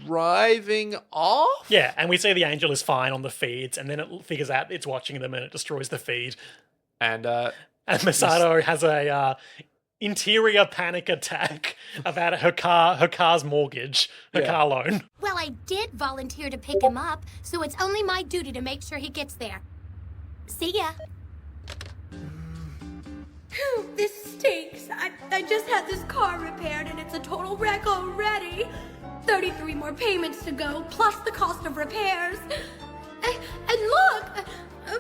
driving off. Yeah, and we see the angel is fine on the feeds, and then it figures out it's watching them and it destroys the feed. And And Misato has a interior panic attack about her car's mortgage, her car loan. Well, I did volunteer to pick him up, so it's only my duty to make sure he gets there. See ya. Phew, this stinks. I just had this car repaired and it's a total wreck already. 33 more payments to go, plus the cost of repairs. And look,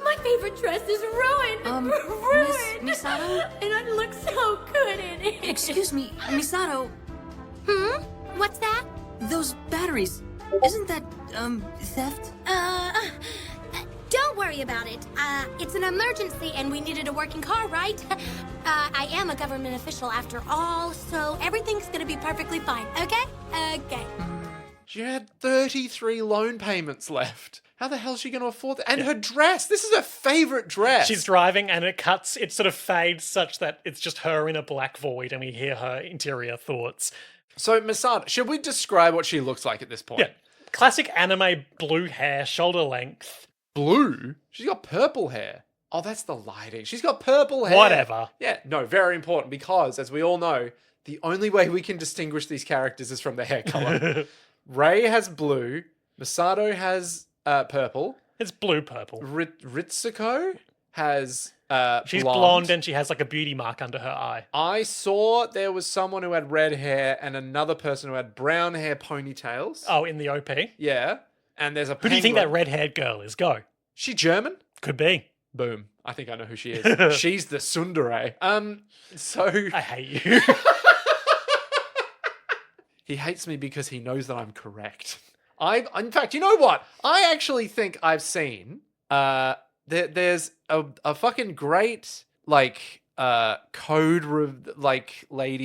my favorite dress is ruined. Ruined. Miss Misato? And I look so good in it. Excuse me, Misato. What's that? Those batteries. Isn't that, theft? Don't worry about it. It's an emergency and we needed a working car, right? I am a government official after all, so everything's gonna be perfectly fine, okay? Okay. she had 33 loan payments left. How the hell is she going to afford that? And her dress. This is her favorite dress. She's driving and it sort of fades such that it's just her in a black void and we hear her interior thoughts. So, Misato, should we describe what she looks like at this point? Yeah. Classic anime blue hair, shoulder length. Blue? She's got purple hair. Oh, that's the lighting. She's got purple hair. Whatever. Yeah, no, very important because, as we all know, the only way we can distinguish these characters is from their hair color. Rei has blue. Misato has purple. It's blue-purple. Ritsuko has She's blonde and she has like a beauty mark under her eye. I saw there was someone who had red hair and another person who had brown hair ponytails. Oh, in the OP? Yeah. And there's a Who do you think that red-haired girl is? Go. She German? Could be. Boom. I think I know who she is. She's the tsundere. So I hate you. he hates me because he knows that I'm correct. In fact, you know what? I actually think I've seen there's a fucking great lady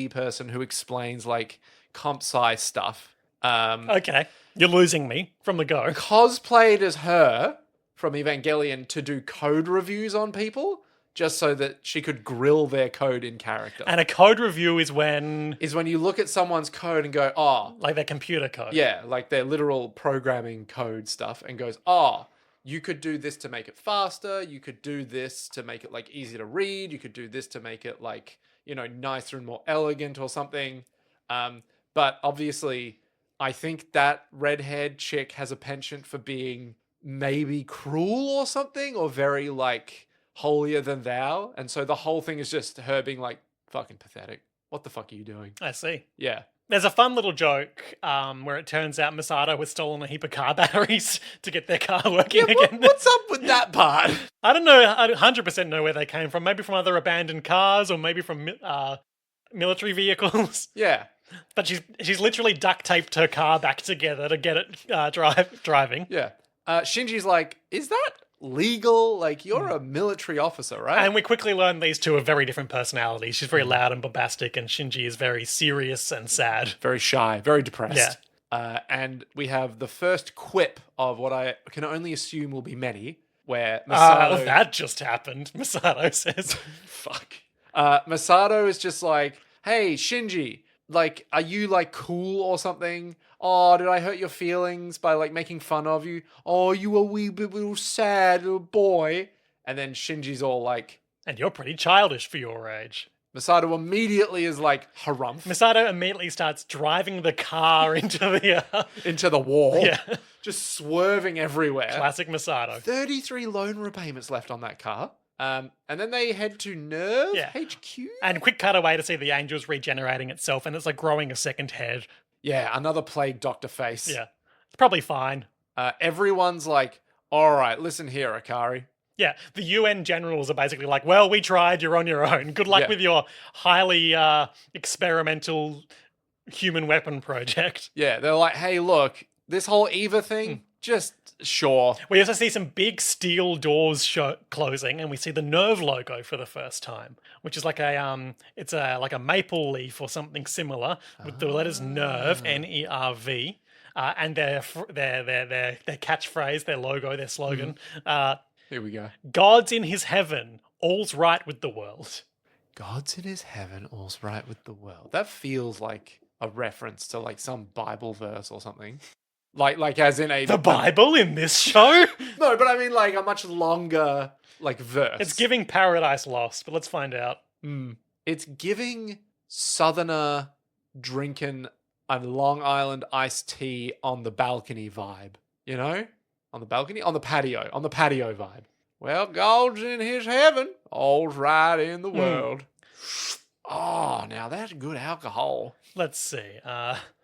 person who explains like comp sci stuff. Okay. You're losing me from the go. Cosplayed as her from Evangelion to do code reviews on people just so that she could grill their code in character. And a code review is when... Is when you look at someone's code and go, oh... Like their computer code. Yeah, like their literal programming code stuff and goes, oh, you could do this to make it faster. You could do this to make it like easier to read. You could do this to make it like, you know, nicer and more elegant or something. But obviously, I think that red-haired chick has a penchant for being maybe cruel or something, or very like holier than thou. And so the whole thing is just her being like, fucking pathetic. What the fuck are you doing? I see. Yeah. There's a fun little joke where it turns out Misato has stolen a heap of car batteries to get their car working again. What's up with that part? I don't know. I 100% know where they came from. Maybe from other abandoned cars or maybe from military vehicles. Yeah. But she's literally duct taped her car back together to get it driving. Yeah. Shinji's like, is that legal? Like, you're a military officer, right? And we quickly learn these two are very different personalities. She's very loud and bombastic, and Shinji is very serious and sad. Very shy, very depressed. Yeah. And we have the first quip of what I can only assume will be many, where Misato... That just happened, Misato says. Fuck. Misato is just like, hey, Shinji, like, are you, like, cool or something? Oh, did I hurt your feelings by, like, making fun of you? Oh, you a wee bit little sad little boy. And then Shinji's all like... And you're pretty childish for your age. Misato immediately is like, harumph. Misato immediately starts driving the car into the... into the wall. Yeah. Just swerving everywhere. Classic Misato. 33 loan repayments left on that car. And then they head to Nerve HQ. And quick cutaway to see the angel's regenerating itself, and it's like growing a second head. Yeah, another plague doctor face. Yeah. It's probably fine. Everyone's like, all right, listen here, Akari. Yeah, the UN generals are basically like, well, we tried, you're on your own. Good luck with your highly experimental human weapon project. Yeah, they're like, hey, look, this whole EVA thing, just sure. We also see some big steel doors closing, and we see the Nerve logo for the first time, which is like like a maple leaf or something similar with the letters Nerve, Nerv, and their catchphrase, their logo, their slogan. Here we go. God's in his heaven, all's right with the world. God's in his heaven, all's right with the world. That feels like a reference to like some Bible verse or something. Like as in The Bible in this show? No, but I mean like a much longer like verse. It's giving Paradise Lost, but let's find out. It's giving Southerner drinking a Long Island iced tea on the balcony vibe. You know? On the balcony? On the patio vibe. Well, God's in his heaven, all's right in the world. Oh, now that's good alcohol. Let's see.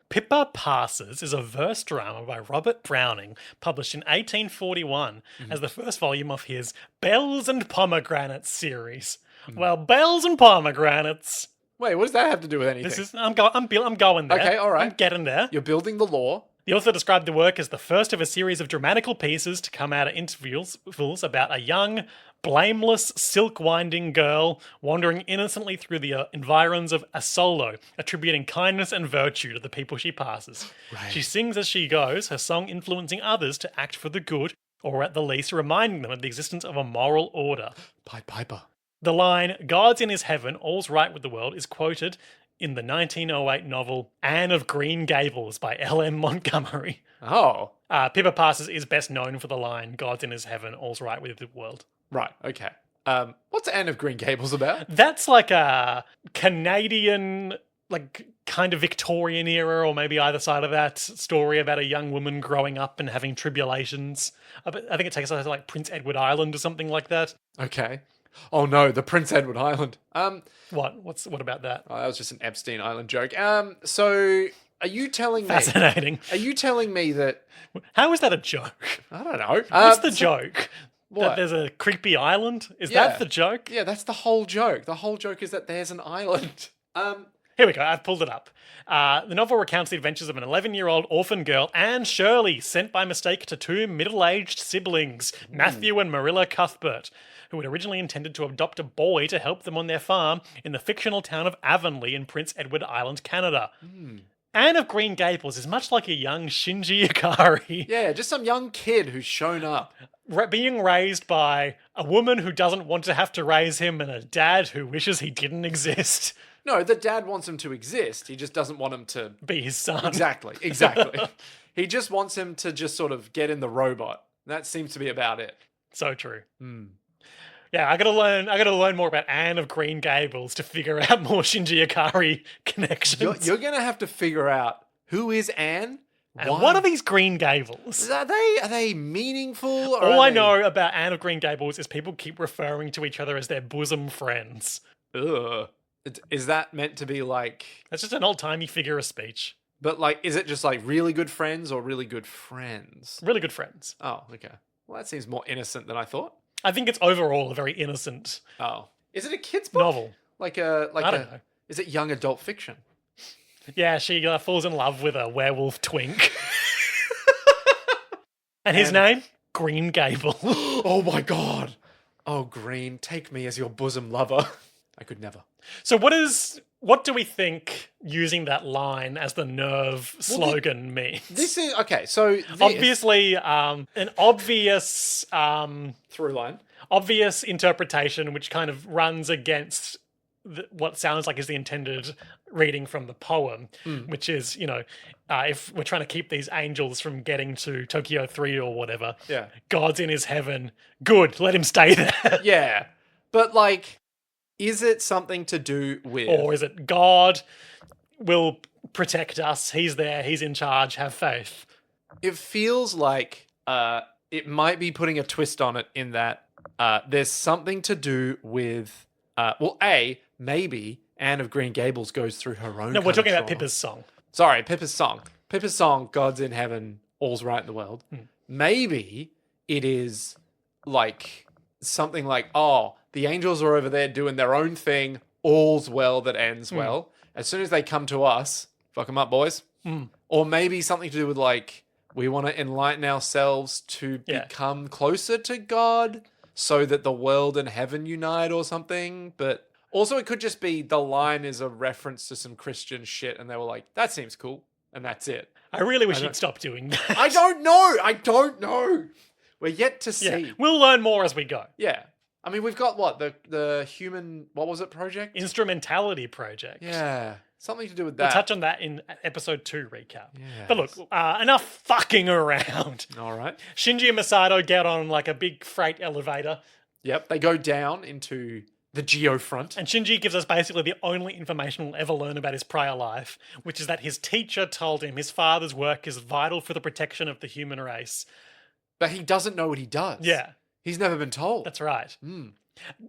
Pippa Passes is a verse drama by Robert Browning, published in 1841 as the first volume of his Bells and Pomegranates series. Well, bells and pomegranates. Wait, what does that have to do with anything? This is I'm going there. Okay, all right. I'm getting there. You're building the lore. The author described the work as the first of a series of dramatical pieces to come out of interviews about a young, blameless, silk-winding girl wandering innocently through the environs of Asolo, attributing kindness and virtue to the people she passes. Right. She sings as she goes, her song influencing others to act for the good, or at the least reminding them of the existence of a moral order. Pied Piper. The line, God's in his heaven, all's right with the world, is quoted in the 1908 novel Anne of Green Gables by L.M. Montgomery. Oh. Pippa Passes is best known for the line, God's in his heaven, all's right with the world. Right, okay. What's Anne of Green Gables about? That's like a Canadian, like kind of Victorian era, or maybe either side of that, story about a young woman growing up and having tribulations. I think it takes us to like Prince Edward Island or something like that. Okay. Oh no, the Prince Edward Island. What about that? Oh, that was just an Epstein Island joke. So are you telling me... Fascinating. Are you telling me that... How is that a joke? I don't know. What's the joke? What? That there's a creepy island? Is that the joke? Yeah, that's the whole joke. The whole joke is that there's an island. Here we go, I've pulled it up. The novel recounts the adventures of an 11-year-old orphan girl, Anne Shirley, sent by mistake to two middle-aged siblings, Matthew and Marilla Cuthbert, who had originally intended to adopt a boy to help them on their farm in the fictional town of Avonlea in Prince Edward Island, Canada. Anne of Green Gables is much like a young Shinji Ikari. Yeah, just some young kid who's shown up. Being raised by a woman who doesn't want to have to raise him and a dad who wishes he didn't exist. No, the dad wants him to exist. He just doesn't want him to... Be his son. Exactly. He just wants him to just sort of get in the robot. That seems to be about it. So true. Yeah, I gotta learn more about Anne of Green Gables to figure out more Shinji Ikari connections. You're gonna have to figure out who is Anne, and what are these Green Gables? Are they meaningful? Or All I know about Anne of Green Gables is people keep referring to each other as their bosom friends. Ugh. Is that meant to be like... That's just an old-timey figure of speech. But like, is it just like really good friends or really good friends? Really good friends. Oh, okay. Well, that seems more innocent than I thought. I think it's overall a very innocent Oh. Is it a kid's book? novel. I don't know. Is it young adult fiction? Yeah, she falls in love with a werewolf twink. And his name? Green Gable. Oh my god. Oh, Green, take me as your bosom lover. I could never. So what do we think using that line as the Nerve slogan means? This is okay. So this, Obviously, an obvious through line. obvious interpretation which kind of runs against what sounds like is the intended reading from the poem, which is, if we're trying to keep these angels from getting to Tokyo 3 or whatever, Yeah. God's in his heaven. Good, let him stay there. Yeah, but like, is it something to do with? Or is it God will protect us? He's there. He's in charge. Have faith. It feels like it might be putting a twist on it in that there's something to do with maybe Anne of Green Gables goes through her own. No, we're talking about trauma. Pippa's song. Sorry, Pippa's song. Pippa's song, God's in heaven, all's right in the world. Maybe it is like something like, oh, the angels are over there doing their own thing, all's well that ends well. As soon as they come to us, fuck them up, boys. Or maybe something to do with like, we want to enlighten ourselves to become closer to God so that the world and heaven unite or something. But also it could just be the line is a reference to some Christian shit and they were like, that seems cool. And that's it. I really wish you'd stop doing that. I don't know. We're yet to see. Yeah, we'll learn more as we go. Yeah. I mean, we've got what? The human, what was it, project? Instrumentality project. Yeah. Something to do with that. We'll touch on that in episode 2 recap. Yes. But look, enough fucking around. All right. Shinji and Misato get on like a big freight elevator, Yep. They go down into the geofront. and Shinji gives us basically the only information we'll ever learn about his prior life, which is that his teacher told him his father's work is vital for the protection of the human race. But he doesn't know what he does. Yeah, He's never been told. that's right.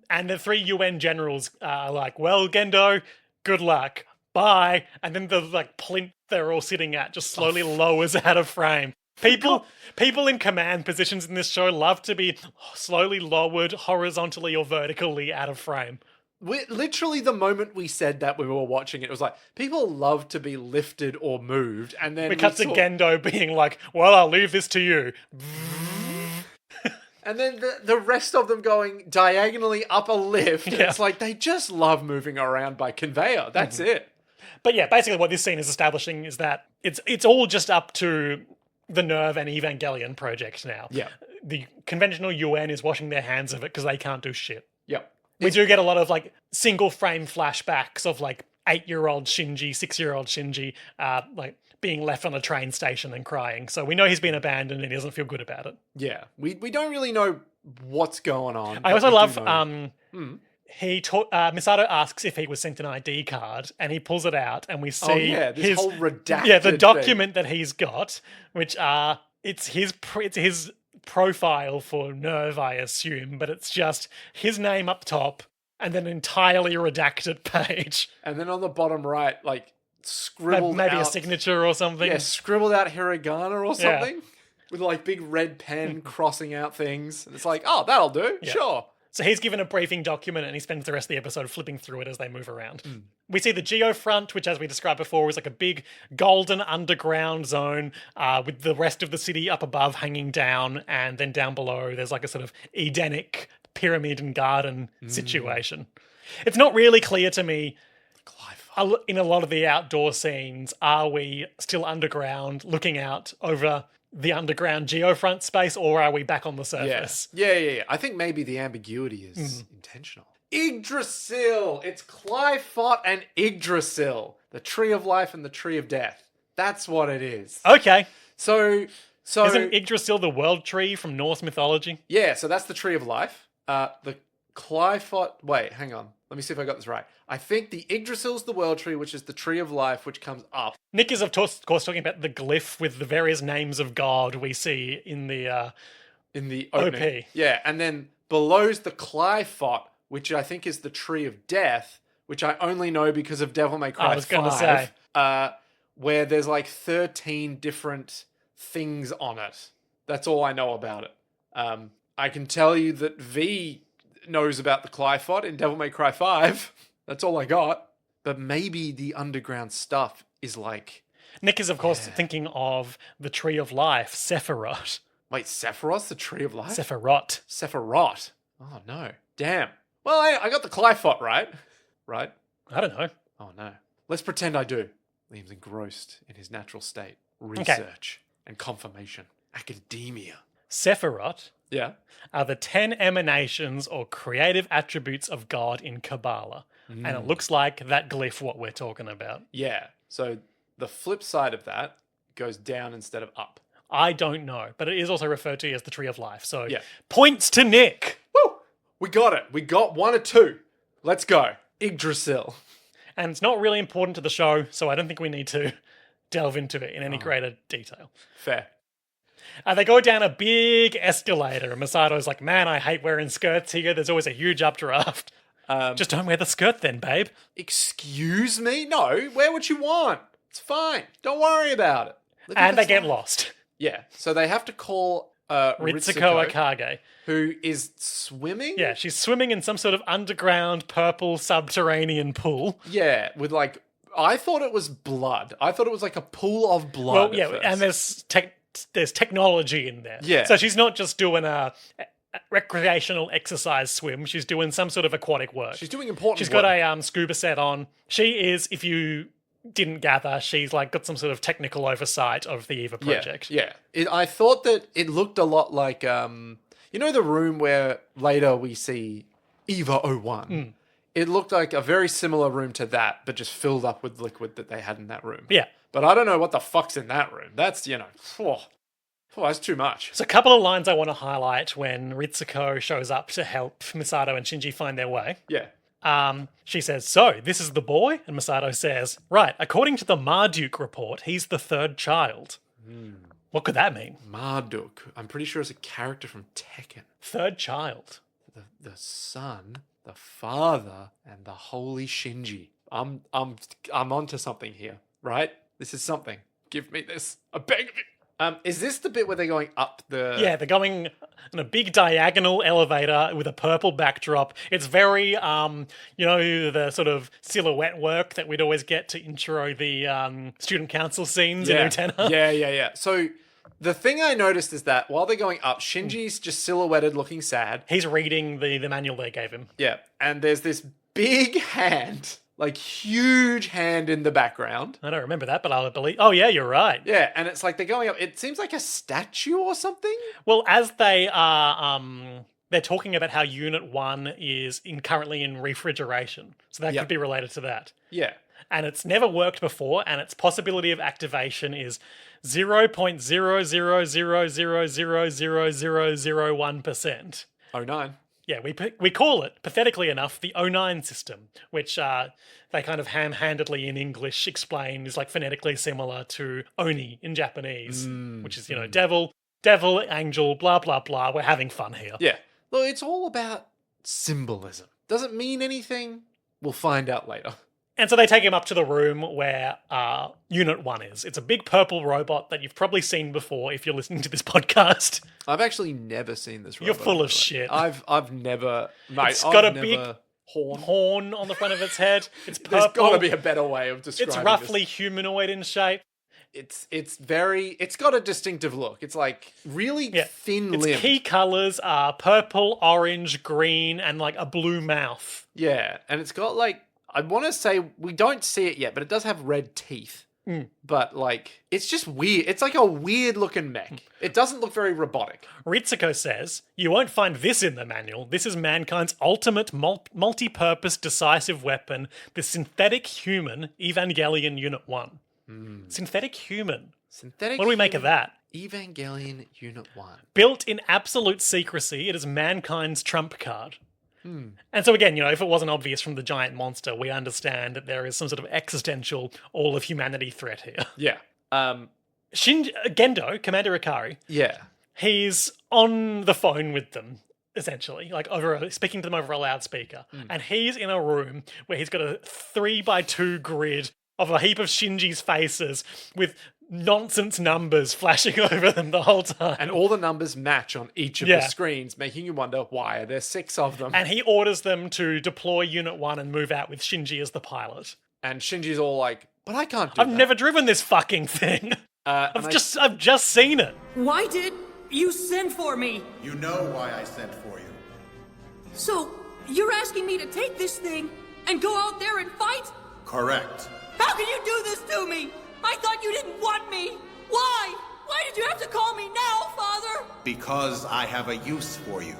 And the 3 UN generals are like, well, Gendo, good luck. Bye. And then the like plinth they're all sitting at just slowly lowers out of frame. People in command positions in this show love to be slowly lowered horizontally or vertically out of frame. Literally, the moment we said that we were watching it, it was like, people love to be lifted or moved. And then We cut to saw- Gendo being like, well, I'll leave this to you. And then the rest of them going diagonally up a lift. Yeah. It's like, they just love moving around by conveyor. That's it. But yeah, basically what this scene is establishing is that it's all just up to the Nerve and Evangelion project now. Yeah. The conventional UN is washing their hands of it because they can't do shit. Yep. We do get a lot of like single frame flashbacks of like 8-year-old Shinji, 6-year-old Shinji, like being left on a train station and crying. So we know he's been abandoned and he doesn't feel good about it. Yeah. We don't really know what's going on. I but also we do love know. Misato asks if he was sent an ID card, and he pulls it out, and we see this whole redacted the thing. document that he's got, which it's his profile for Nerve, I assume, but it's just his name up top and then an entirely redacted page. And then on the bottom right, like scribbled Maybe out, a signature or something. Yeah, scribbled out hiragana or Yeah. something with like big red pen crossing out things. And it's like, oh, that'll do. Yeah. Sure. So he's given a briefing document and he spends the rest of the episode flipping through it as they move around. We see the geofront, which, as we described before, is like a big golden underground zone with the rest of the city up above hanging down. And then down below, there's like a sort of Edenic pyramid and garden situation. It's not really clear to me in a lot of the outdoor scenes, are we still underground looking out over the underground geofront space, or are we back on the surface? Yeah. I think maybe the ambiguity is intentional. Yggdrasil! It's Clifot and Yggdrasil. The tree of life and the tree of death. That's what it is. Okay. So Isn't Yggdrasil the world tree from Norse mythology? yeah, so that's the tree of life. The Clifot... Wait, hang on. Let me see if I got this right. I think the Yggdrasil's the world tree, which is the tree of life, which comes up. Nick is, of course, talking about the glyph with the various names of God we see in the In the opening. OP. Yeah, and then below's the Clifot, which I think is the tree of death, which I only know because of Devil May Cry 5. I was gonna say. Where there's like 13 different things on it. That's all I know about it. I can tell you that V knows about the Clifot in Devil May Cry 5. That's all I got. But maybe the underground stuff is like... Nick is, of course, thinking of the Tree of Life, Sephiroth. Wait, Sephiroth, the Tree of Life? Sephiroth. Sephiroth. Oh, no. Damn. Well, I got the Clifot right. Right? I don't know. Oh, no. Let's pretend I do. Liam's engrossed in his natural state. Research and confirmation. Academia. Sephiroth Yeah. are the 10 emanations or creative attributes of God in Kabbalah. And it looks like that glyph what we're talking about. Yeah. So the flip side of that goes down instead of up. I don't know, but it is also referred to as the Tree of Life. So Yeah. points to Nick. Woo! We got it. We got 1 or 2. Let's go. Yggdrasil. And it's not really important to the show, so I don't think we need to delve into it in any greater detail. Fair. They go down a big escalator, and Misato's like, man, I hate wearing skirts here. There's always a huge updraft. Just don't wear the skirt then, babe. Excuse me? No. Wear what you want. It's fine. Don't worry about it. Live your And they best get life. lost. Yeah. So they have to call Ritsuko Akage. who is swimming. Yeah, she's swimming in some sort of underground purple subterranean pool. Yeah, with like, I thought it was blood. I thought it was like a pool of blood. Well, at yeah, first. and there's technology in there. Yeah. So she's not just doing a recreational exercise swim. She's doing some sort of aquatic work. she's doing important. She's got work. a scuba set on. She is, if you didn't gather, she's like got some sort of technical oversight of the EVA project. Yeah. I thought that it looked a lot like, you know, the room where later we see EVA1. It looked like a very similar room to that, but just filled up with liquid that they had in that room. Yeah. But I don't know what the fuck's in that room. That's, that's too much. So a couple of lines I want to highlight when Ritsuko shows up to help Misato and Shinji find their way. Yeah. She says, so, this is the boy? And Misato says, right, according to the Marduk report, he's the third child. What could that mean? Marduk. I'm pretty sure it's a character from Tekken. Third child. The son, the father, and the holy Shinji. I'm onto something here, right? This is something. Give me this. I beg of you. Is this the bit where they're going up the... Yeah, they're going in a big diagonal elevator with a purple backdrop. It's very, the sort of silhouette work that we'd always get to intro the student council scenes in Utena. Yeah. So the thing I noticed is that while they're going up, Shinji's just silhouetted looking sad. He's reading the manual they gave him. Yeah. And there's this big hand, like huge hand in the background. I don't remember that, but I'll believe... Oh, yeah, you're right. Yeah, and it's like they're going up. It seems like a statue or something. Well, as they are... they're talking about how Unit 1 is currently in refrigeration. So that could be related to that. Yeah. And it's never worked before, and its possibility of activation is 0.000000001%. 09. Yeah, we call it, pathetically enough, the 09 system, which they kind of ham-handedly in English explain is like phonetically similar to Oni in Japanese, which is, devil, angel, blah, blah, blah. We're having fun here. Yeah. Look, it's all about symbolism. Doesn't mean anything. We'll find out later. And so they take him up to the room where Unit 1 is. It's a big purple robot that you've probably seen before if you're listening to this podcast. I've actually never seen this robot. You're full of before. shit. I've never... Mate, It's got I've a big never- horn on the front of its head. It's purple. There's got to be a better way of describing It's roughly this. humanoid in shape. It's got a distinctive look. It's like really thin Its limbed. key colors are purple, orange, green, and like a blue mouth. Yeah, and it's got like, I want to say, we don't see it yet, but it does have red teeth. But like, it's just weird. It's like a weird looking mech. It doesn't look very robotic. Ritsuko says, you won't find this in the manual. This is mankind's ultimate multi-purpose decisive weapon, the synthetic human Evangelion Unit 1. Synthetic human. Synthetic. What do we make of that? Evangelion Unit 1. Built in absolute secrecy, it is mankind's trump card. And so again, if it wasn't obvious from the giant monster, we understand that there is some sort of existential, all of humanity threat here. Yeah. Gendo, Commander Ikari, Yeah. he's on the phone with them, essentially, like speaking to them over a loudspeaker. And he's in a room where he's got a 3x2 grid of a heap of Shinji's faces with nonsense numbers flashing over them the whole time. And all the numbers match on each of the screens, making you wonder, why are there 6 of them? And he orders them to deploy Unit 1 and move out with Shinji as the pilot. And Shinji's all like, But I can't do I've that. never driven this fucking thing. And I've just seen it. Why did you send for me? You know why I sent for you. So, you're asking me to take this thing and go out there and fight? Correct. How can you do this to me? I thought you didn't want me. Why? Why did you have to call me now, Father? Because I have a use for you.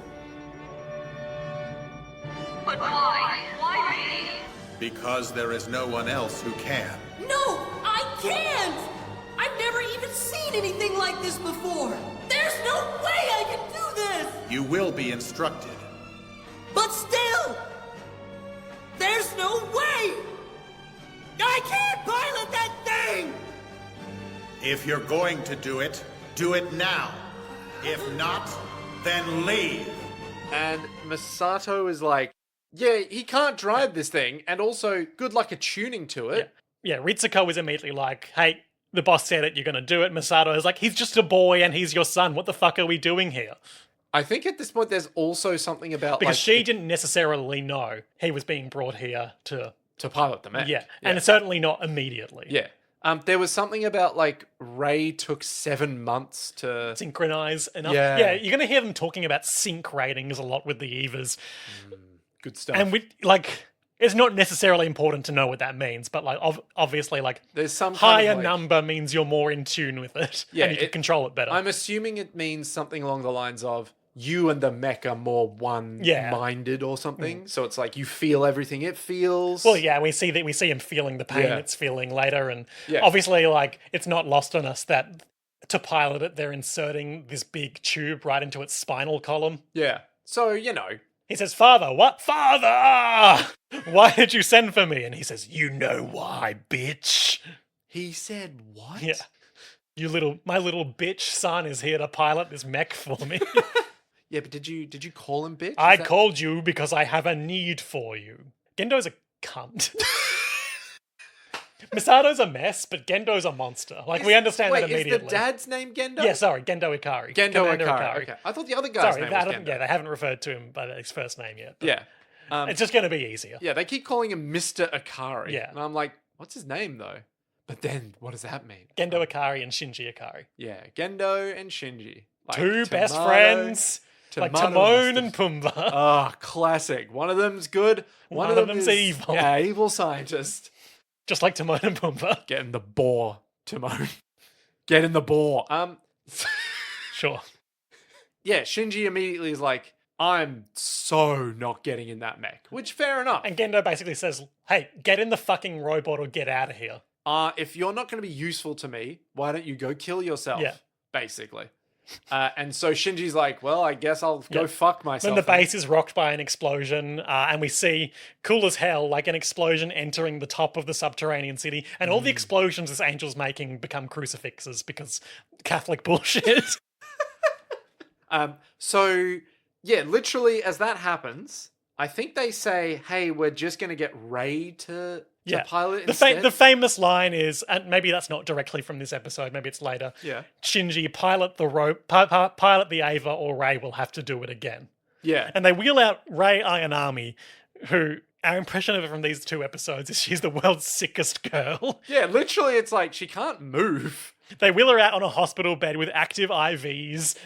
But why? Why me? Because there is no one else who can. No, I can't! I've never even seen anything like this before. There's no way I can do this! You will be instructed. But still, there's no way! I can't pilot that thing! If you're going to do it now. If not, then leave. And Misato is like, yeah, he can't drive this thing, and also good luck attuning to it. Yeah, Ritsuko is immediately like, hey, the boss said it, you're gonna do it. Misato is like, he's just a boy and he's your son. What the fuck are we doing here? I think at this point there's also something about Because like, she didn't necessarily know he was being brought here to... to pilot the mech. Yeah, and it's certainly not immediately. Yeah. There was something about like Ray took 7 months to Synchronize enough. Yeah. Yeah, you're gonna hear them talking about sync ratings a lot with the Evas. good stuff. And we, like... It's not necessarily important to know what that means, but like obviously, like There's some kind higher of, like- number means you're more in tune with it, Yeah, and you can control it better. I'm assuming it means something along the lines of you and the mech are more one-minded or something. So it's like you feel everything it feels. Well, yeah, we see him feeling the pain Yeah. it's feeling later, and Yeah. obviously, like it's not lost on us that to pilot it, they're inserting this big tube right into its spinal column. Yeah. So, you know. He says, "Father, what? Father! Why did you send for me?" And he says, "You know why, bitch." He said what? Yeah. My little bitch son is here to pilot this mech for me. Yeah, but did you call him bitch? I Is that- called you because I have a need for you. Gendo's a cunt. Misato's a mess, but Gendo's a monster. Like, we understand that immediately. Is the dad's name Gendo? Yeah, sorry, Gendo Ikari. Gendo Commander Ikari. Okay. I thought the other guy's Sorry, name was Gendo. yeah, they haven't referred to him by his first name yet. But Yeah. it's just going to be easier. Yeah, they keep calling him Mr. Ikari. Yeah. And I'm like, what's his name though? But then, what does that mean? Gendo Ikari and Shinji Ikari. Yeah, Gendo and Shinji. Like Two best tomato- friends, like tomato Timon mustard. and Pumbaa. Ah, classic. One of them's good. One of them's is, evil. Yeah, evil scientist. Just like Timon and Pumbaa. Get in the boar, Timon. Get in the boar. Sure. Yeah, Shinji immediately is like, I'm so not getting in that mech. Which, fair enough. And Gendo basically says, hey, get in the fucking robot or get out of here. If you're not going to be useful to me, why don't you go kill yourself? Yeah. Basically. And so Shinji's like, well, I guess I'll go Yeah. fuck myself. Then the base is rocked by an explosion, and we see, cool as hell, like an explosion entering the top of the subterranean city, and all the explosions this angel's making become crucifixes because Catholic bullshit. So, yeah, literally as that happens, I think they say, hey, we're just going to get Ray to pilot instead. The famous line is, and maybe that's not directly from this episode, maybe it's later. Yeah. Shinji, pilot the Eva, or Ray will have to do it again. Yeah. And they wheel out Ray Ayanami, who our impression of her from these 2 episodes is she's the world's sickest girl. Yeah, literally it's like she can't move. They wheel her out on a hospital bed with active IVs.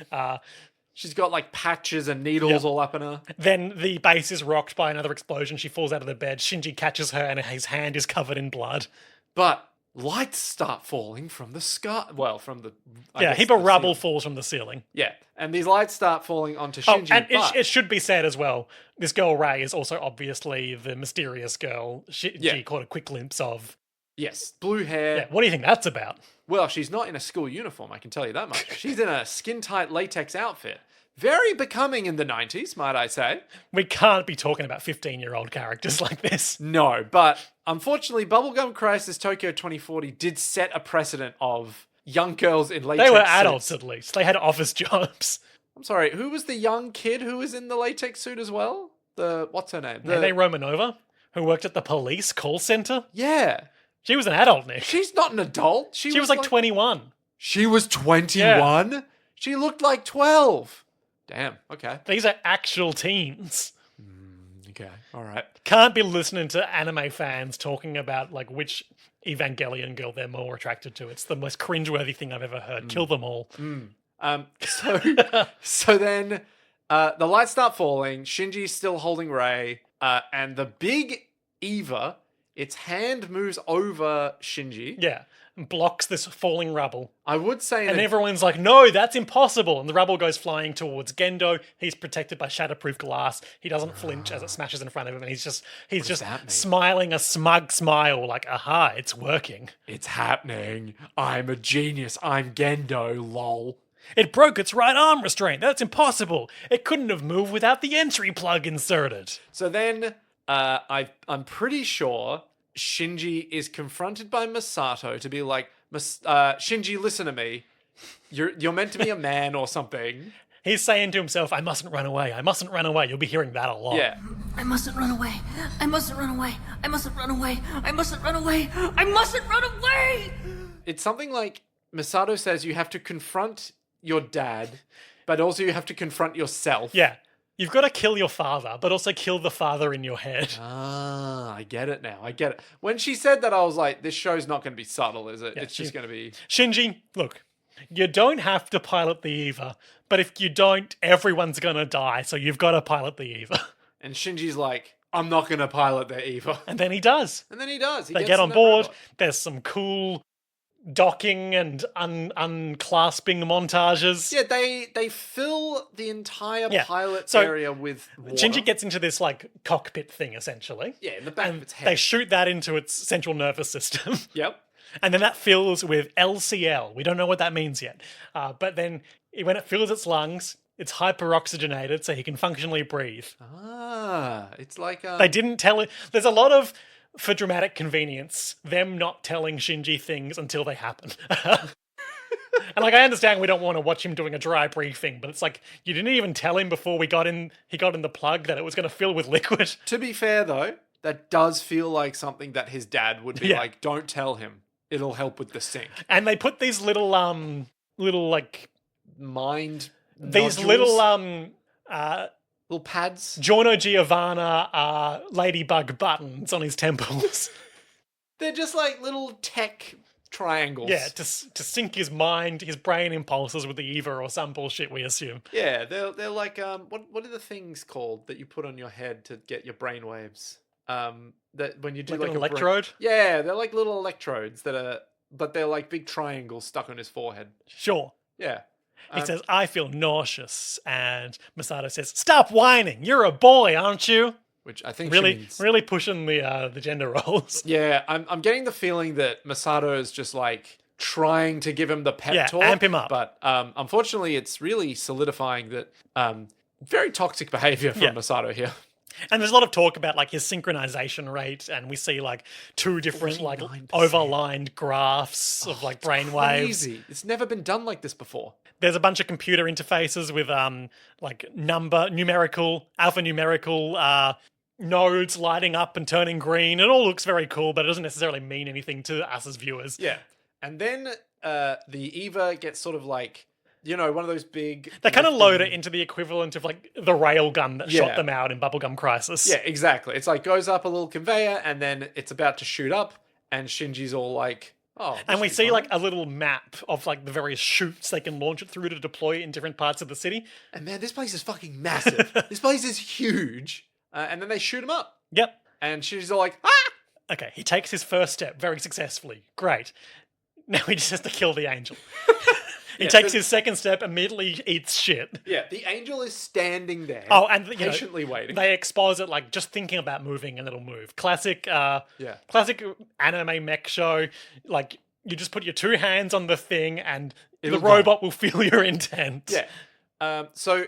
She's got like patches and needles all up in her. Then the base is rocked by another explosion. She falls out of the bed. Shinji catches her and his hand is covered in blood. But lights start falling from the sky. Well, from the... I Yeah, a guess heap of the rubble ceiling. falls from the ceiling. Yeah, and these lights start falling onto Oh, Shinji. and but... it should be said as well, this girl Ray is also obviously the mysterious girl Shinji caught a quick glimpse of. Yes, blue hair. Yeah, what do you think that's about? Well, she's not in a school uniform, I can tell you that much. She's in a skin-tight latex outfit. Very becoming in the 90s, might I say. We can't be talking about 15-year-old characters like this. No, but unfortunately, Bubblegum Crisis Tokyo 2040 did set a precedent of young girls in latex They were suits. adults at least. They had office jobs. I'm sorry, who was the young kid who was in the latex suit as well? What's her name? Nene Romanova, who worked at the police call center. Yeah. She was an adult, Nick. She's not an adult. She was like 21. She was 21? She looked like 12. Damn, okay. These are actual teens. Okay, all right. Can't be listening to anime fans talking about like which Evangelion girl they're more attracted to. It's the most cringeworthy thing I've ever heard. Kill them all. So so then the lights start falling. Shinji's still holding Rei, and the big Eva, its hand moves over Shinji. Yeah. And blocks this falling rubble. I would say, And everyone's like, no, that's impossible. And the rubble goes flying towards Gendo. He's protected by shatterproof glass. He doesn't flinch as it smashes in front of him. And he's just that mean? smiling a smug smile like, aha, it's working. it's happening. I'm a genius. I'm Gendo. Lol. It broke its right arm restraint. That's impossible. It couldn't have moved without the entry plug inserted. So then, I'm pretty sure Shinji is confronted by Misato to be like, Shinji, listen to me. You're meant to be a man or something. He's saying to himself, I mustn't run away. I mustn't run away. You'll be hearing that a lot. Yeah. I mustn't run away. I mustn't run away. I mustn't run away. I mustn't run away. I mustn't run away. It's something like Misato says you have to confront your dad, but also you have to confront yourself. Yeah. You've got to kill your father, but also kill the father in your head. Ah, I get it now. I get it. When she said that, I was like, this show's not going to be subtle, is it? It's just going to be... Shinji, look, you don't have to pilot the Eva, but if you don't, everyone's going to die, so you've got to pilot the Eva. And Shinji's like, I'm not going to pilot the Eva. And then he does. And then he does. He They gets get in on that board. robot. There's some cool docking and unclasping montages. Yeah, they fill the entire Yeah. pilot So, area with water. Shinji gets into this like cockpit thing essentially. Yeah, in the back of And its head. they shoot that into its central nervous system. Yep. And then that fills with LCL. We don't know what that means yet. But then when it fills its lungs, it's hyperoxygenated so he can functionally breathe. Ah, it's like... They didn't tell it. There's a lot of, for dramatic convenience, them not telling Shinji things until they happen. And like, I understand we don't want to watch him doing a dry briefing, but it's like, you didn't even tell him before he got in the plug that it was going to fill with liquid. To be fair, though, that does feel like something that his dad would be Yeah. like, don't tell him. It'll help with the sync. And they put these little like, Mind these nodules? little pads. Giorno Giovanna ladybug buttons on his temples. They're just like little tech triangles. Yeah, to sync his mind, his brain impulses with the Eva or some bullshit, we assume. Yeah, they're like what are the things called that you put on your head to get your brain waves? That when you do Like like an a brain- electrode? Yeah, they're like little electrodes but they're like big triangles stuck on his forehead. Sure. Yeah. He says, I feel nauseous. And Misato says, stop whining. You're a boy, aren't you? Which I think she Really, means. really pushing the gender roles. Yeah, I'm getting the feeling that Misato is just like trying to give him the pep Yeah, talk. amp him up. But unfortunately, it's really solidifying that very toxic behavior from Yeah. Misato here. And there's a lot of talk about like his synchronization rate, and we see like two different like 49%. overlined graphs of like brain waves. Crazy. It's never been done like this before. There's a bunch of computer interfaces with like alphanumerical nodes lighting up and turning green. It all looks very cool, but it doesn't necessarily mean anything to us as viewers. Yeah. And then the Eva gets sort of like, you know, one of those big... They kind of load it into the equivalent of like the railgun that shot Yeah. them out in Bubblegum Crisis. Yeah, exactly. It's like goes up a little conveyor and then it's about to shoot up and Shinji's all like, oh. And we this see should be like fun. a little map of like the various chutes they can launch it through to deploy it in different parts of the city. And man, this place is fucking massive. This place is huge. And then they shoot him up. Yep. And Shinji's all like, ah! Okay, he takes his first step very successfully. Great. Now he just has to kill the angel. He Yeah, takes so- his second step, immediately eats shit. Yeah, the angel is standing there. Oh, and you know, patiently waiting. They expose it like just thinking about moving and it'll move. Classic, Yeah. classic anime mech show. Like you just put your two hands on the thing and It'll the go. robot will feel your intent. Yeah. So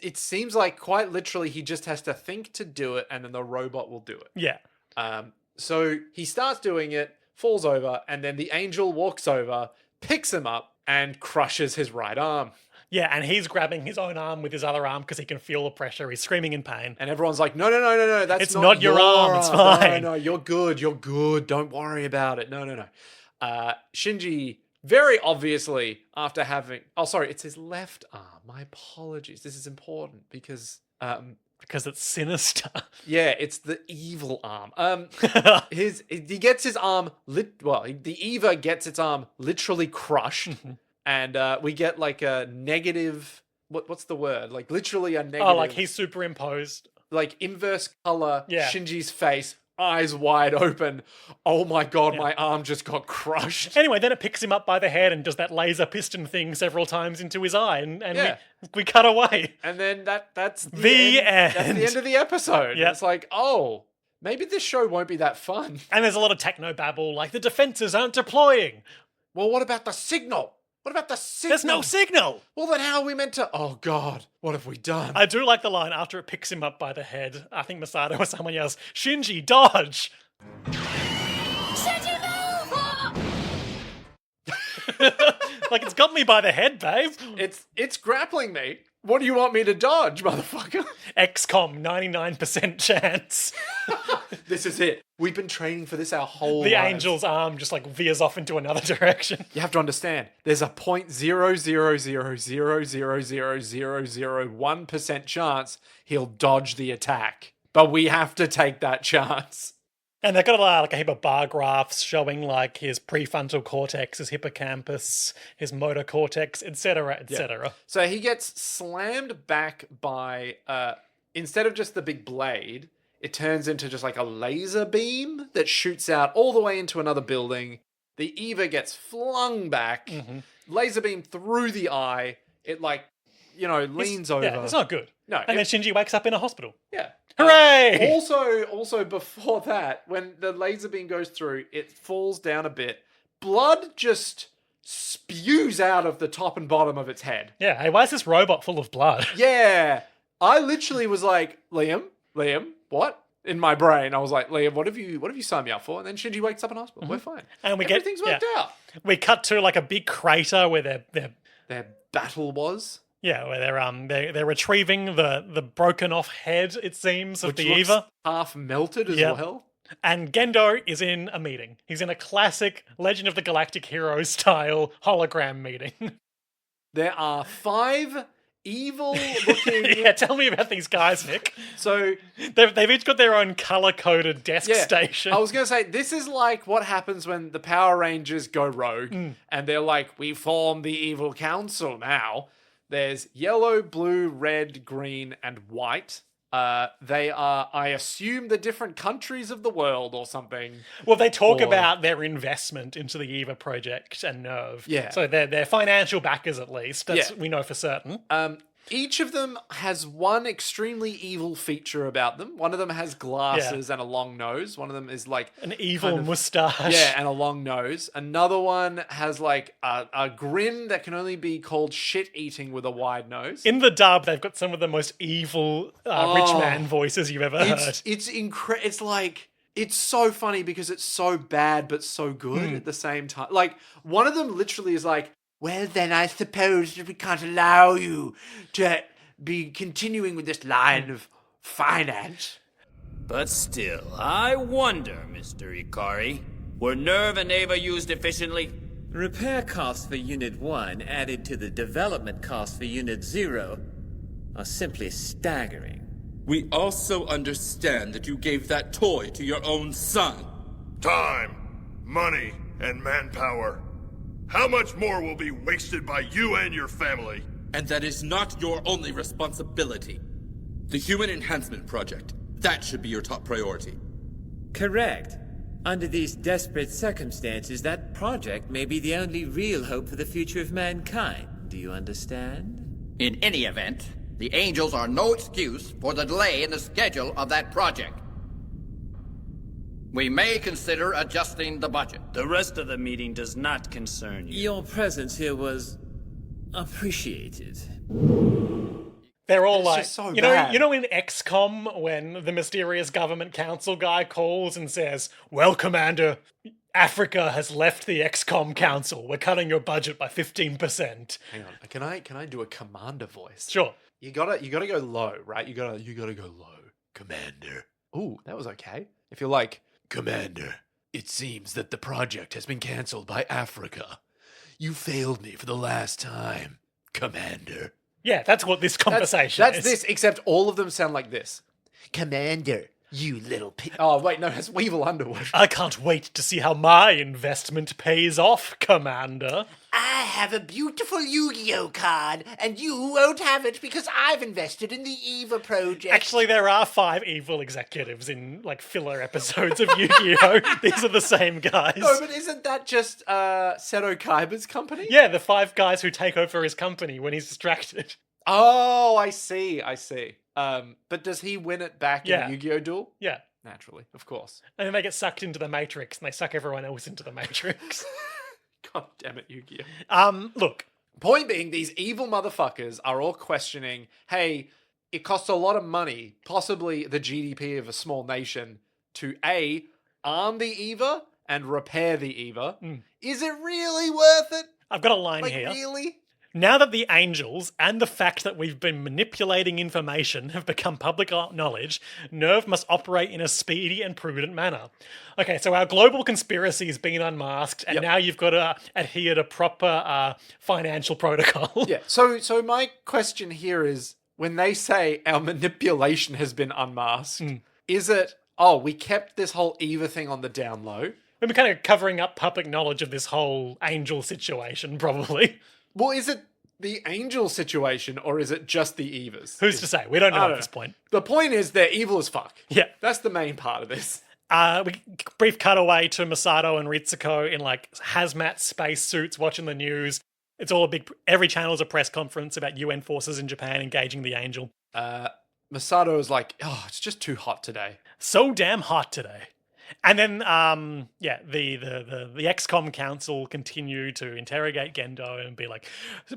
it seems like quite literally he just has to think to do it and then the robot will do it. Yeah. So he starts doing it, falls over, and then the angel walks over, picks him up, and crushes his right arm. Yeah, and he's grabbing his own arm with his other arm because he can feel the pressure. He's screaming in pain. And everyone's like, no, that's It's not your arm, it's fine. No, you're good, don't worry about it. No. Shinji, very obviously, after having... Oh, sorry, it's his left arm. My apologies. This is important because Because it's sinister. Yeah, it's the evil arm. He gets his arm the Eva gets its arm literally crushed, and we get like a negative. What's the word? Like literally a negative. Oh, like he's superimposed. like inverse color. Yeah. Shinji's face, eyes wide open. Oh my god, my arm just got crushed. Anyway, then it picks him up by the head and does that laser piston thing several times into his eye, and Yeah. we cut away. And then that's The end. That's the end of the episode. Yep. It's like, oh, maybe this show won't be that fun. And there's a lot of techno babble, like the defenses aren't deploying. Well, what about the signal? What about the signal? There's no signal. Well, then how are we meant to? Oh God, what have we done? I do like the line after it picks him up by the head. I think Misato or someone yells, "Shinji, dodge!" Like, it's got me by the head, babe. It's grappling me. What do you want me to dodge, motherfucker? XCOM, 99% chance. This is it. We've been training for this our whole The lives. angel's arm just like veers off into another direction. You have to understand. There's a 0.000000001% chance he'll dodge the attack, but we have to take that chance. And they've got like a heap of bar graphs showing like his prefrontal cortex, his hippocampus, his motor cortex, etc., etc. So he gets slammed back by, instead of just the big blade, it turns into just like a laser beam that shoots out all the way into another building. The Eva gets flung back, laser beam through the eye. It like, leans over. Yeah, it's not good. No, And then Shinji wakes up in a hospital. Yeah. Hooray! Also before that, when the laser beam goes through, it falls down a bit. Blood just spews out of the top and bottom of its head. Yeah, hey, why is this robot full of blood? Yeah. I literally was like, Liam, what? In my brain, I was like, Liam, what have you signed me up for? And then Shinji wakes up in hospital. We're fine. And we Everything's worked out. We cut to like a big crater where they're Their battle was. yeah, where they're retrieving the broken off head, it seems, of Which the looks Eva. half melted as Yep. well. And Gendo is in a meeting. He's in a classic Legend of the Galactic Heroes style hologram meeting. There are 5 evil looking. Yeah, tell me about these guys, Nick. So They've each got their own color-coded desk yeah, station. I was going to say, this is like what happens when the Power Rangers go rogue and they're like, we form the evil council now. There's yellow, blue, red, green, and white. They are, I assume, the different countries of the world or something. Well, they talk Or- about their investment into the EVA project and Nerve. Yeah. So they're financial backers, at least. That's Yeah. we know for certain. Each of them has one extremely evil feature about them. One of them has glasses and a long nose. One of them is like An evil kind of- mustache. yeah, and a long nose. Another one has like a grin that can only be called shit eating with a wide nose. In the dub, they've got some of the most evil rich man voices you've ever heard. It's like, it's so funny because it's so bad but so good at the same time. Like, one of them literally is like, well, then I suppose that we can't allow you to be continuing with this line of finance. But still, I wonder, Mr. Ikari, were Nerve and Eva used efficiently? Repair costs for Unit 1 added to the development costs for Unit 0 are simply staggering. We also understand that you gave that toy to your own son. Time, money, and manpower. How much more will be wasted by you and your family? And that is not your only responsibility. The Human Enhancement Project, that should be your top priority. Correct. Under these desperate circumstances, that project may be the only real hope for the future of mankind. Do you understand? In any event, the Angels are no excuse for the delay in the schedule of that project. We may consider adjusting the budget. The rest of the meeting does not concern you. Your presence here was appreciated. They're all It's like, just so you bad. know in XCOM when the mysterious government council guy calls and says, "Well, Commander, Africa has left the XCOM council. We're cutting your budget by 15%." Hang on, can I do a commander voice? Sure. You gotta go low, right? You gotta go low, Commander. Ooh, that was okay. If you're like, Commander, it seems that the project has been cancelled by Africa. You failed me for the last time, Commander. Yeah, that's what this conversation That's is. this, except all of them sound like this. Commander, you little Oh, wait, no, that's Weevil Underwood. I can't wait to see how my investment pays off, Commander. I have a beautiful Yu-Gi-Oh card, and you won't have it because I've invested in the EVA project. Actually, there are 5 evil executives in, like, filler episodes of Yu-Gi-Oh! These are the same guys. No, but isn't that just Seto Kaiba's company? Yeah, the 5 guys who take over his company when he's distracted. Oh, I see. But does he win it back Yeah. in the Yu-Gi-Oh duel? Yeah. Naturally, of course. And then they get sucked into the Matrix, and they suck everyone else into the Matrix. God damn it, Yu-Gi-Oh! Look. Point being, these evil motherfuckers are all questioning, hey, it costs a lot of money, possibly the GDP of a small nation, to A, arm the EVA and repair the EVA. Is it really worth it? I've got a line Like, here. really? Now that the angels and the fact that we've been manipulating information have become public knowledge, NERV must operate in a speedy and prudent manner. Okay, so our global conspiracy has been unmasked, and now you've got to adhere to proper financial protocol. Yeah, so my question here is, when they say our manipulation has been unmasked, is it, oh, we kept this whole EVA thing on the down low? We're kind of covering up public knowledge of this whole angel situation, probably. Well, is it the angel situation, or is it just the EVAs? Who's to say? We don't know at this point. The point is they're evil as fuck. Yeah. That's the main part of this. We brief cutaway to Misato and Ritsuko in like hazmat space suits watching the news. It's all every channel is a press conference about UN forces in Japan engaging the angel. Misato is like, oh, it's just too hot today. So damn hot today. And then, the XCOM council continue to interrogate Gendo and be like,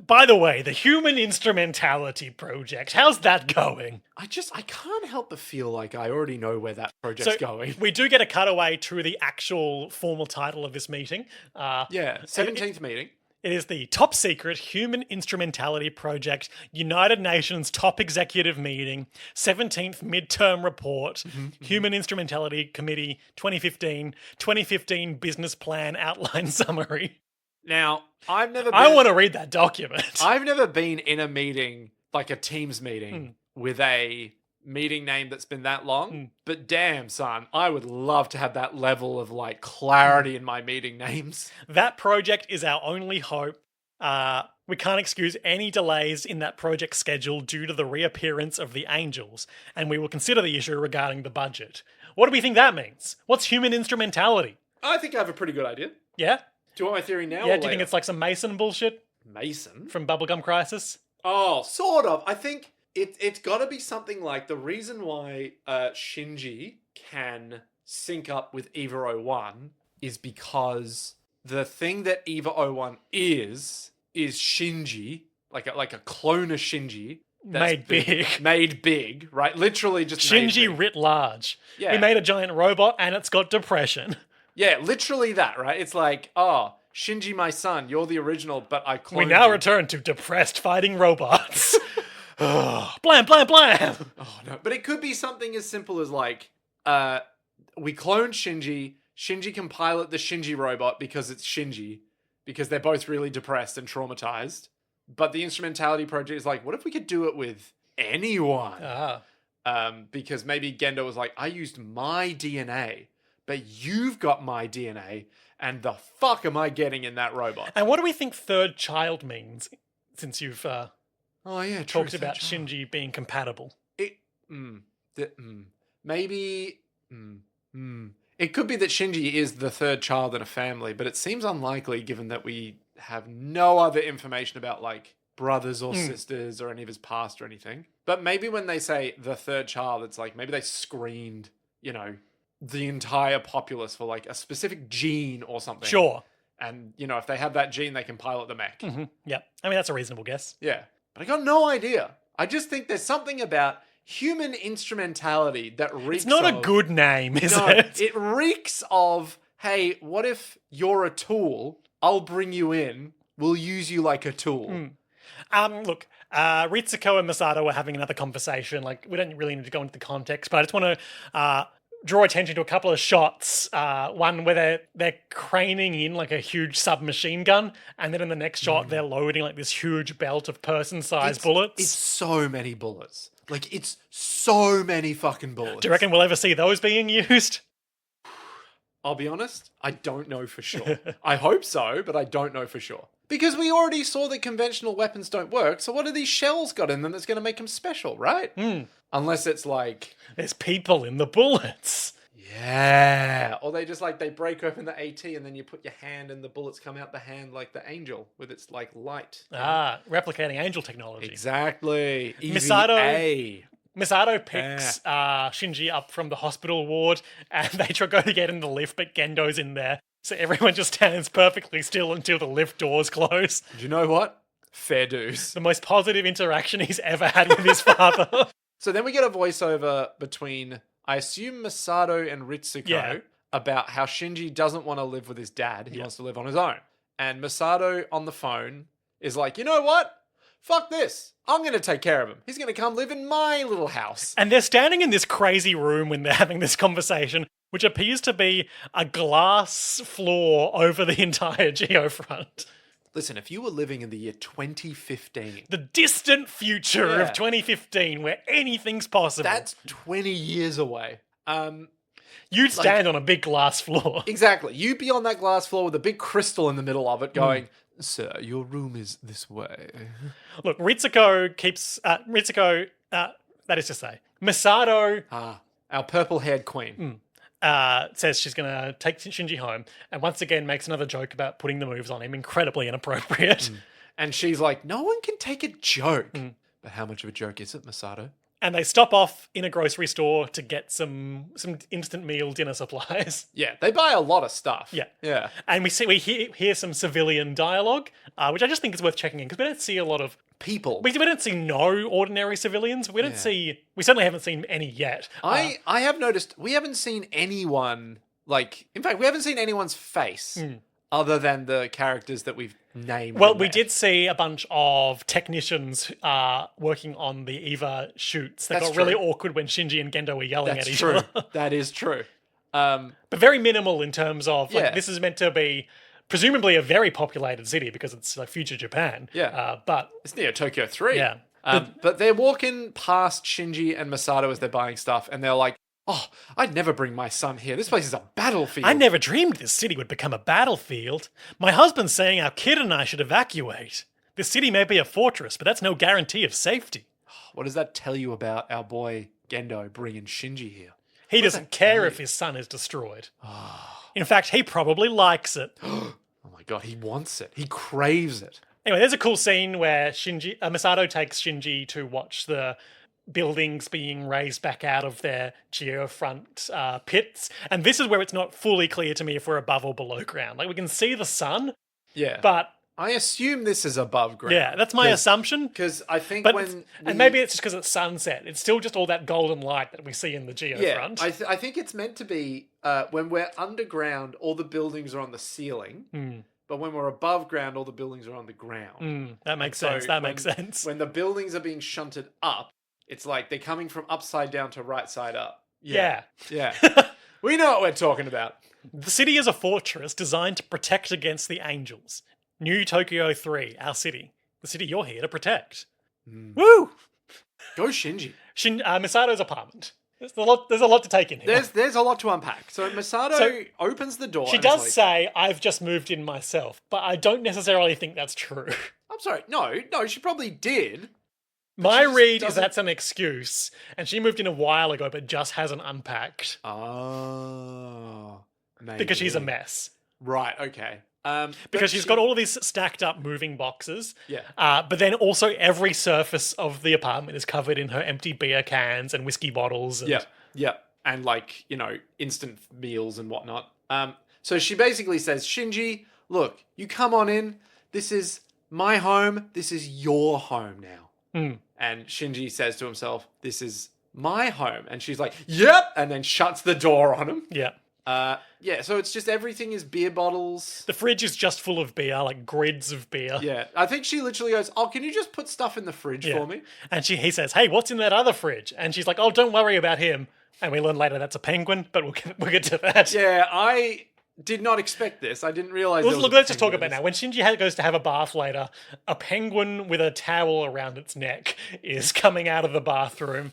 by the way, the human instrumentality project, how's that going? I can't help but feel like I already know where that project's going. We do get a cutaway to the actual formal title of this meeting. 17th meeting. It is the Top Secret Human Instrumentality Project, United Nations Top Executive Meeting, 17th Midterm Report, Human Instrumentality Committee 2015 Business Plan Outline Summary. Now, I want to read that document. I've never been in a meeting, like a Teams meeting, with a meeting name that's been that long, but damn, son, I would love to have that level of like clarity in my meeting names. That project is our only hope. We can't excuse any delays in that project schedule due to the reappearance of the angels, and we will consider the issue regarding the budget. What do we think that means? What's human instrumentality? I think I have a pretty good idea. Yeah? Do you want my theory now? Yeah, or do you think it's like some Mason bullshit? Mason? From Bubblegum Crisis? Oh, sort of. I think it's got to be something like the reason why Shinji can sync up with EVA1 is because the thing that EVA1 is Shinji, like a clone of Shinji. Made big. Made big, right? Literally just Shinji writ large. Yeah. We made a giant robot and it's got depression. Yeah, literally that, right? It's like, oh, Shinji, my son, you're the original, but I cloned We now you. return to depressed fighting robots. Blam, blam, blam. Oh, no. But it could be something as simple as like, we cloned Shinji. Shinji can pilot the Shinji robot because it's Shinji, because they're both really depressed and traumatized. But the instrumentality project is like, what if we could do it with anyone? Because maybe Gendo was like, I used my DNA, but you've got my DNA, and the fuck am I getting in that robot? And what do we think third child means, since you've talked true, about Shinji being compatible? Maybe... It could be that Shinji is the third child in a family, but it seems unlikely given that we have no other information about, like, brothers or sisters or any of his past or anything. But maybe when they say the third child, it's like maybe they screened, the entire populace for, like, a specific gene or something. Sure. And, if they have that gene, they can pilot the mech. Yeah. I mean, that's a reasonable guess. Yeah. But I got no idea. I just think there's something about human instrumentality that reeks It's not of... a good name, is No, it? it reeks of, hey, what if you're a tool? I'll bring you in. We'll use you like a tool. Look, Ritsuko and Misato were having another conversation. Like, we don't really need to go into the context, but I just want to draw attention to a couple of shots. One where they're craning in like a huge submachine gun, and then in the next shot they're loading like this huge belt of person-sized bullets. It's so many bullets. Like, it's so many fucking bullets. Do you reckon we'll ever see those being used? I'll be honest, I don't know for sure. I hope so, but I don't know for sure. Because we already saw that conventional weapons don't work, so what have these shells got in them that's going to make them special, right? Unless it's like... There's people in the bullets. Yeah. Or they just like, they break open the AT and then you put your hand and the bullets come out the hand like the angel with its like light. Replicating angel technology. Exactly. Misato picks Shinji up from the hospital ward, and they go to get in the lift, but Gendo's in there. So everyone just stands perfectly still until the lift doors close. Do you know what? Fair dues. The most positive interaction he's ever had with his father. So then we get a voiceover between, I assume, Misato and Ritsuko about how Shinji doesn't want to live with his dad. He wants to live on his own. And Misato on the phone is like, you know what? Fuck this. I'm going to take care of him. He's going to come live in my little house. And they're standing in this crazy room when they're having this conversation, which appears to be a glass floor over the entire geofront. Listen, if you were living in the year 2015... The distant future of 2015, where anything's possible. That's 20 years away. You'd stand on a big glass floor. Exactly. You'd be on that glass floor with a big crystal in the middle of it going... Sir, your room is this way. Look, Ritsuko keeps... that is to say, Misato... our purple-haired queen. Says she's going to take Shinji home, and once again makes another joke about putting the moves on him. Incredibly inappropriate. And she's like, no one can take a joke. But how much of a joke is it, Misato? And they stop off in a grocery store to get some instant meal dinner supplies. Yeah, they buy a lot of stuff. Yeah. And we hear some civilian dialogue, which I just think is worth checking in, because we don't see a lot of people. We don't see no ordinary civilians. We certainly haven't seen any yet. I have noticed we haven't seen anyone, in fact, we haven't seen anyone's face other than the characters that we've named. Well, we did see a bunch of technicians working on the EVA shoots. That got really awkward when Shinji and Gendo were yelling at each other. That is true. But very minimal in terms of, this is meant to be presumably a very populated city because it's like future Japan. But it's near Tokyo 3. Yeah. But they're walking past Shinji and Misato as they're buying stuff, and they're like, oh, I'd never bring my son here. This place is a battlefield. I never dreamed this city would become a battlefield. My husband's saying our kid and I should evacuate. This city may be a fortress, but that's no guarantee of safety. What does that tell you about our boy Gendo bringing Shinji here? He doesn't care if his son is destroyed. In fact, he probably likes it. Oh my god, he wants it. He craves it. Anyway, there's a cool scene where Misato takes Shinji to watch the buildings being raised back out of their geofront pits. And this is where it's not fully clear to me if we're above or below ground. Like, we can see the sun. Yeah. But I assume this is above ground. Yeah, that's my assumption. Because I think and maybe it's just because it's sunset. It's still just all that golden light that we see in the geofront. Yeah, I think it's meant to be when we're underground, all the buildings are on the ceiling. But when we're above ground, all the buildings are on the ground. That makes sense. That makes sense. When the buildings are being shunted up, it's like they're coming from upside down to right side up. Yeah. We know what we're talking about. The city is a fortress designed to protect against the angels. New Tokyo 3, our city. The city you're here to protect. Woo! Go Shinji. Misato's apartment. There's a lot to take in here. There's a lot to unpack. So Misato opens the door. She does say, I've just moved in myself, but I don't necessarily think that's true. I'm sorry. No, she probably did. My read is that's an excuse, and she moved in a while ago, but just hasn't unpacked. Oh, maybe. Because she's a mess. Right, okay. Because she's got all of these stacked up moving boxes. Yeah. But then also every surface of the apartment is covered in her empty beer cans and whiskey bottles. And... Yeah. And instant meals and whatnot. So she basically says, Shinji, look, you come on in. This is my home. This is your home now. And Shinji says to himself, this is my home. And she's like, yep. And then shuts the door on him. Yeah. So it's just everything is beer bottles. The fridge is just full of beer, like grids of beer. Yeah. I think she literally goes, oh, can you just put stuff in the fridge for me? And he says, hey, what's in that other fridge? And she's like, oh, don't worry about him. And we learn later that's a penguin, but we'll get to that. Yeah, I did not expect this. I didn't realize. Let's just talk about it now. When Shinji goes to have a bath later, a penguin with a towel around its neck is coming out of the bathroom,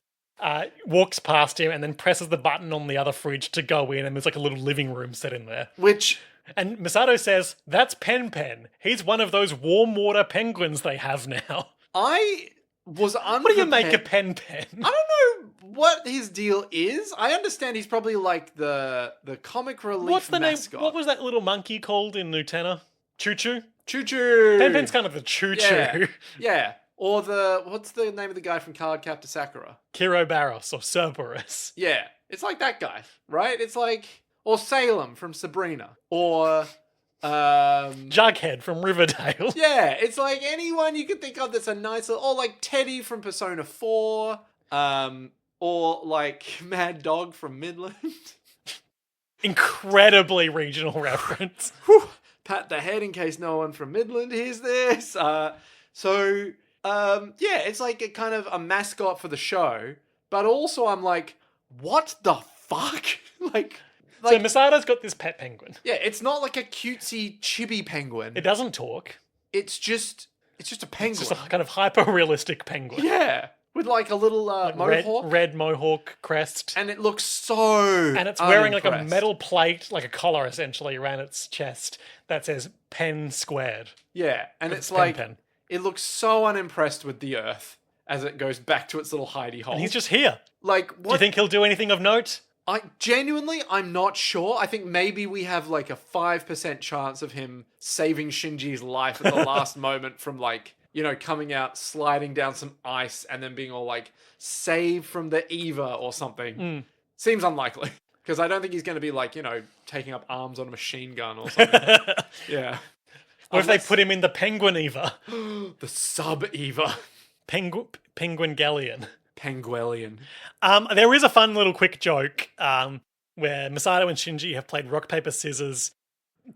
walks past him, and then presses the button on the other fridge to go in, and there's like a little living room set in there. And Misato says, that's Pen Pen. He's one of those warm water penguins they have now. I was unprepared. What do you make of Pen Pen? I don't know what his deal is. I understand he's probably like the comic relief What's the mascot. name? What was that little monkey called in Nutena? Choo Choo? Choo Choo! Pen Pen's kind of the Choo Choo. Yeah. Or what's the name of the guy from Cardcaptor Sakura? Kirobaros or Cerberus. Yeah. It's like that guy, right? It's like... Or Salem from Sabrina. Or... Jughead from Riverdale. Yeah, it's like anyone you could think of that's a nice... Or like Teddy from Persona 4. Or like Mad Dog from Midland. Incredibly regional reference. Pat the head in case no one from Midland hears this. Yeah, it's like a kind of a mascot for the show. But also I'm like, what the fuck? So Misato's got this pet penguin. Yeah, it's not like a cutesy chibi penguin. It doesn't talk. It's just a penguin. It's just a kind of hyper-realistic penguin. Yeah. With like a little mohawk. Red mohawk crest. And it looks so And it's wearing like a metal plate, like a collar essentially, around its chest that says Pen Squared. Yeah, and it's Pen like, Pen. It looks so unimpressed with the Earth as it goes back to its little hidey hole. And he's just here. Like, what? Do you think he'll do anything of note? I'm not sure. I think maybe we have like a 5% chance of him saving Shinji's life at the last moment from like, you know, coming out, sliding down some ice, and then being all like, saved from the EVA or something. Seems unlikely. Because I don't think he's going to be like, you know, taking up arms on a machine gun or something. Yeah. What if they put him in the Penguin EVA? The sub-EVA. Penguingelion. Penguelian. There is a fun little quick joke where Misato and Shinji have played rock, paper, scissors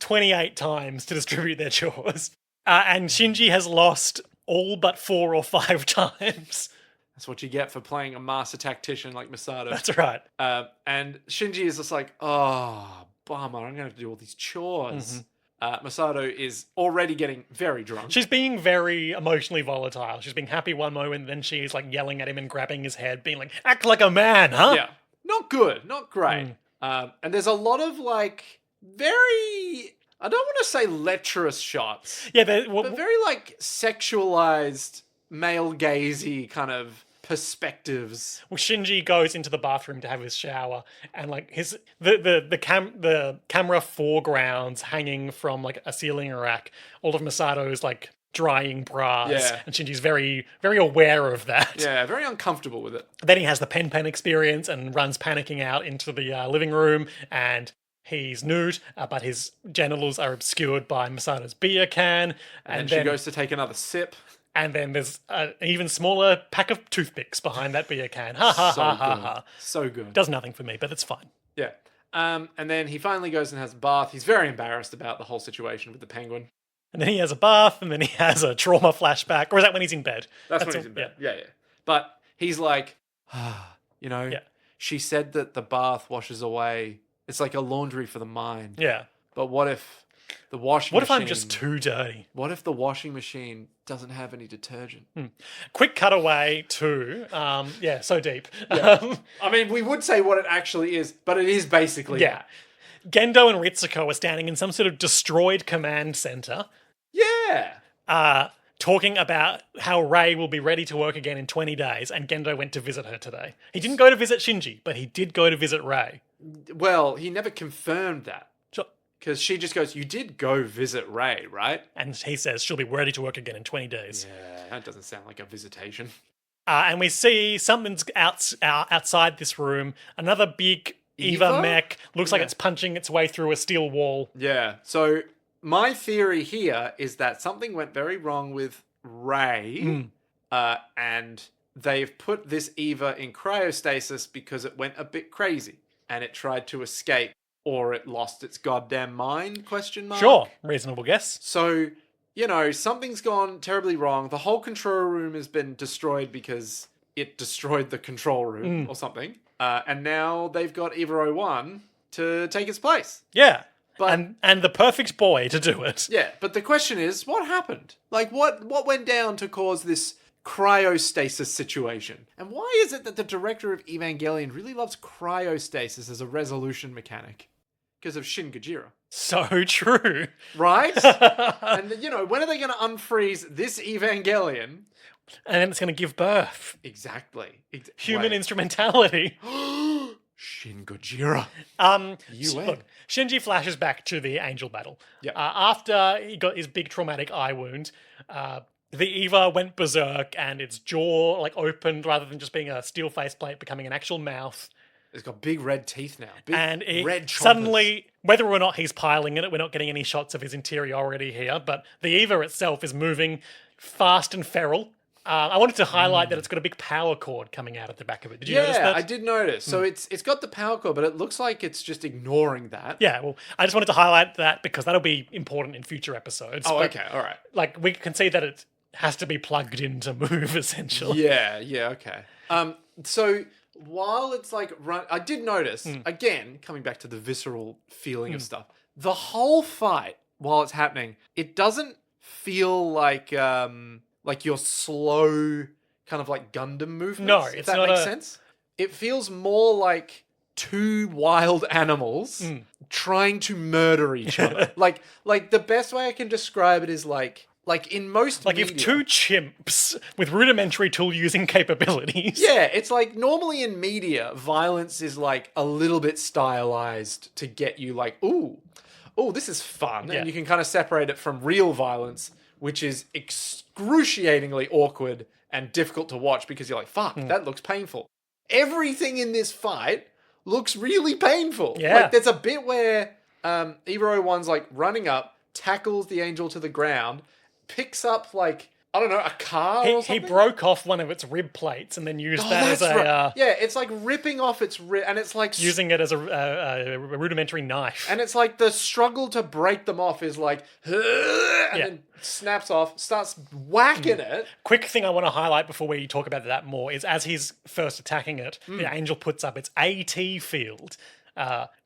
28 times to distribute their chores. And Shinji has lost all but 4 or 5 times. That's what you get for playing a master tactician like Misato. That's right. And Shinji is just like, oh, bummer, I'm going to have to do all these chores. Misato is already getting very drunk. She's being very emotionally volatile. She's being happy one moment, then she's like yelling at him and grabbing his head, being like, act like a man, huh? Yeah. Not good. Not great. And there's a lot of like very... I don't want to say lecherous shots. Yeah, but very like sexualized, male gazy kind of perspectives. Well, Shinji goes into the bathroom to have his shower, and like the camera foregrounds hanging from like a ceiling rack. All of Misato's like drying bras, and Shinji's very, very aware of that. Yeah, very uncomfortable with it. Then he has the Pen Pen experience and runs panicking out into the living room, and he's nude, but his genitals are obscured by Misato's beer can. And then she goes to take another sip. And then there's an even smaller pack of toothpicks behind that beer can. Ha ha ha ha ha. So good. Does nothing for me, but it's fine. Yeah. And then he finally goes and has a bath. He's very embarrassed about the whole situation with the penguin. And then he has a bath, and then he has a trauma flashback. Or is that when he's in bed? That's when he's in bed. Yeah. But he's like, you know, she said that the bath washes away. It's like a laundry for the mind. Yeah. But what if the washing machine... What if I'm just too dirty? What if the washing machine doesn't have any detergent? Quick cutaway to... so deep. Yeah. I mean, we would say what it actually is, but it is basically that. Gendo and Ritsuko are standing in some sort of destroyed command center. Yeah. Talking about how Rei will be ready to work again in 20 days, and Gendo went to visit her today. He didn't go to visit Shinji, but he did go to visit Rei. Well, he never confirmed that. Because she just goes, you did go visit Rei, right? And he says she'll be ready to work again in 20 days. Yeah, that doesn't sound like a visitation. And we see something's outside this room. Another big EVA mech. Looks like it's punching its way through a steel wall. Yeah, so my theory here is that something went very wrong with Rei. And they've put this EVA in cryostasis because it went a bit crazy. And it tried to escape. Or it lost its goddamn mind, ? Sure, reasonable guess. So, you know, something's gone terribly wrong. The whole control room has been destroyed because it destroyed the control room or something. And now they've got EVA1 to take its place. Yeah. But And the perfect boy to do it. yeah, but the question is, what happened? Like, what went down to cause this cryostasis situation? And why is it that the director of Evangelion really loves cryostasis as a resolution mechanic? Because of Shin Gojira. So true. Right? And, when are they going to unfreeze this Evangelion? And then it's going to give birth. Exactly. Human instrumentality. Shin Gojira. Look, Shinji flashes back to the angel battle. Yep. After he got his big traumatic eye wound, the Eva went berserk and its jaw opened rather than just being a steel faceplate, becoming an actual mouth. It's got big red teeth now. Big And it red chompers. suddenly, whether or not he's piling in it, we're not getting any shots of his interiority here, but the Eva itself is moving fast and feral. I wanted to highlight that it's got a big power cord coming out at the back of it. Did you notice that? Yeah, I did notice. So it's got the power cord, but it looks like it's just ignoring that. Yeah, well, I just wanted to highlight that because that'll be important in future episodes. Oh, But, okay, all right. we can see that it has to be plugged in to move, essentially. Yeah, okay. So while it's I did notice, again, coming back to the visceral feeling of stuff, the whole fight, while it's happening, it doesn't feel like your slow kind of Gundam movements. No, if it's that not makes sense. It feels more like two wild animals trying to murder each other. like the best way I can describe it is like in most media, if two chimps with rudimentary tool-using capabilities... Yeah, it's normally in media, violence is a little bit stylized to get you ooh, this is fun. Yeah. And you can kind of separate it from real violence, which is excruciatingly awkward and difficult to watch because you're fuck, that looks painful. Everything in this fight looks really painful. Yeah. There's a bit where EVA1's running up, tackles the angel to the ground, picks up I don't know, a car or He something. broke off one of its rib plates and then used that as that's a... right. Yeah, it's ripping off its rib, and it's using it as a rudimentary knife. and it's the struggle to break them off is and then snaps off, starts whacking it. Quick thing I want to highlight before we talk about that more is as he's first attacking it, the angel puts up its AT field,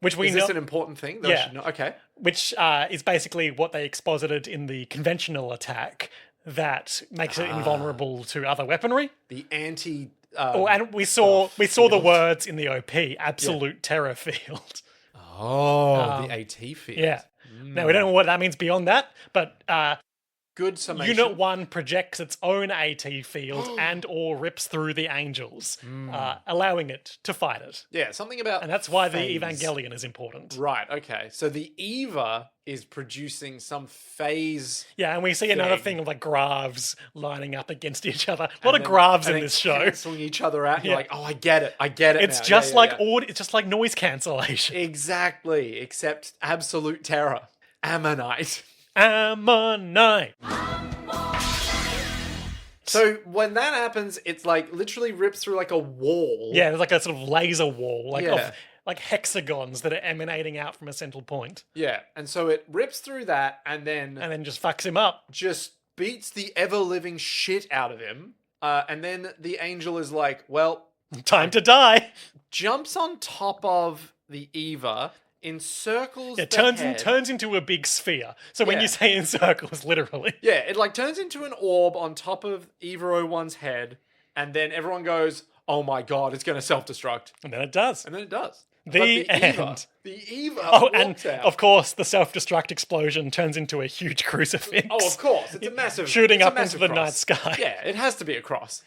which we Is know... this an important thing that I should know? Okay. Which is basically what they exposited in the conventional attack that makes it invulnerable to other weaponry. The anti... and we saw the words in the OP, absolute terror field. Oh, the AT field. Yeah. Now, we don't know what that means beyond that, but good summation. Unit 1 projects its own AT field and or rips through the angels, allowing it to fight it. Yeah, something about And that's why phase. the Evangelion is important. Right, okay. So the EVA is producing some phase... Yeah, and we see another thing of graves lining up against each other. A lot of graves in this show. Cancelling each other out. Yeah. You're oh, I get it. It's now. just Yeah. it's just like noise cancellation. Exactly, except absolute terror. Ammonite. Ammonite. So when that happens, it's literally rips through a wall. Yeah, there's a sort of laser wall, Yeah. of hexagons that are emanating out from a central point. Yeah, and so it rips through that and then just fucks him up. Just beats the ever-living shit out of him. And then the angel is well... Time to die. Jumps on top of the Eva, encircles It the head. turns into a big sphere. So when Yeah. you say encircles, literally. Yeah, it turns into an orb on top of EVA1's head, and then everyone goes, oh my god, it's going to self-destruct. And then it does. The end. The Eva Oh, and walks out. of course, the self-destruct explosion turns into a huge crucifix. Oh, of course. It's a massive... Shooting it's a up into massive the cross. night sky. Yeah, it has to be a cross.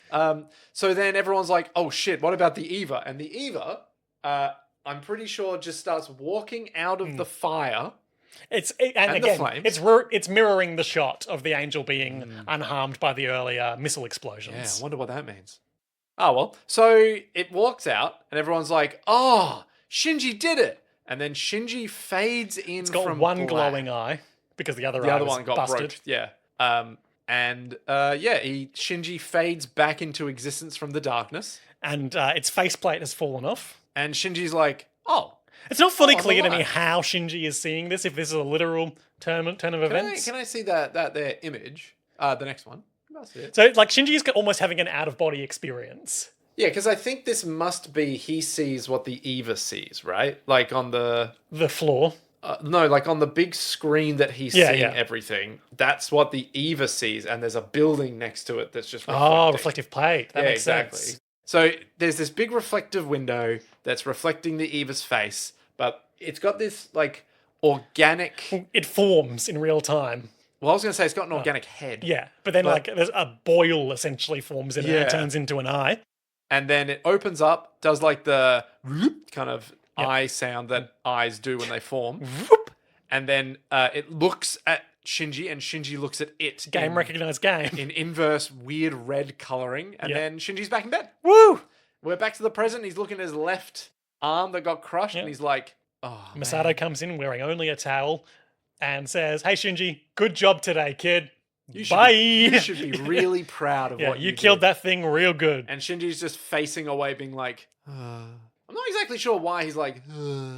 So then everyone's oh shit, what about the Eva? And the Eva, I'm pretty sure, just starts walking out of the fire. And the again, flames. it's mirroring the shot of the angel being unharmed by the earlier missile Yeah, explosions. I wonder what that means. Oh, well. So it walks out, and everyone's oh, Shinji did it. And then Shinji fades in It's got from one black. glowing eye because the other The eye other was one got busted. broke. Yeah. Shinji fades back into existence from the darkness. And its faceplate has fallen off. And Shinji's oh. It's not fully I'm clear to me alive. how Shinji is seeing this, if this is a literal turn of events. Can I see that their image? The next one. That's it. So, Shinji is almost having an out-of-body experience. Yeah, because I think this must be he sees what the Eva sees, right? Like on the floor. No, like on the big screen that he's seeing everything. That's what the Eva sees, and there's a building next to it that's just reflecting. Oh, reflective plate. That makes exactly. sense. So there's this big reflective window that's reflecting the Eva's face, but it's got this like organic. It forms in real time. Well, I was going to say it's got an organic head. Yeah, but then like there's a boil essentially forms in it and it turns into an eye. And then it opens up, does like the kind of eye sound that eyes do when they form. And then it looks at Shinji, and Shinji looks at it. Game recognized game. In inverse weird red coloring. And then Shinji's back in bed. Woo! We're back to the present. He's looking at his left arm that got crushed, and he's like, oh, Misato comes in wearing only a towel and says, "Hey, Shinji, good job today, kid. Bye." You should be really proud of what you killed did. that thing real good. And Shinji's just facing away, being like, I'm not exactly sure why he's like,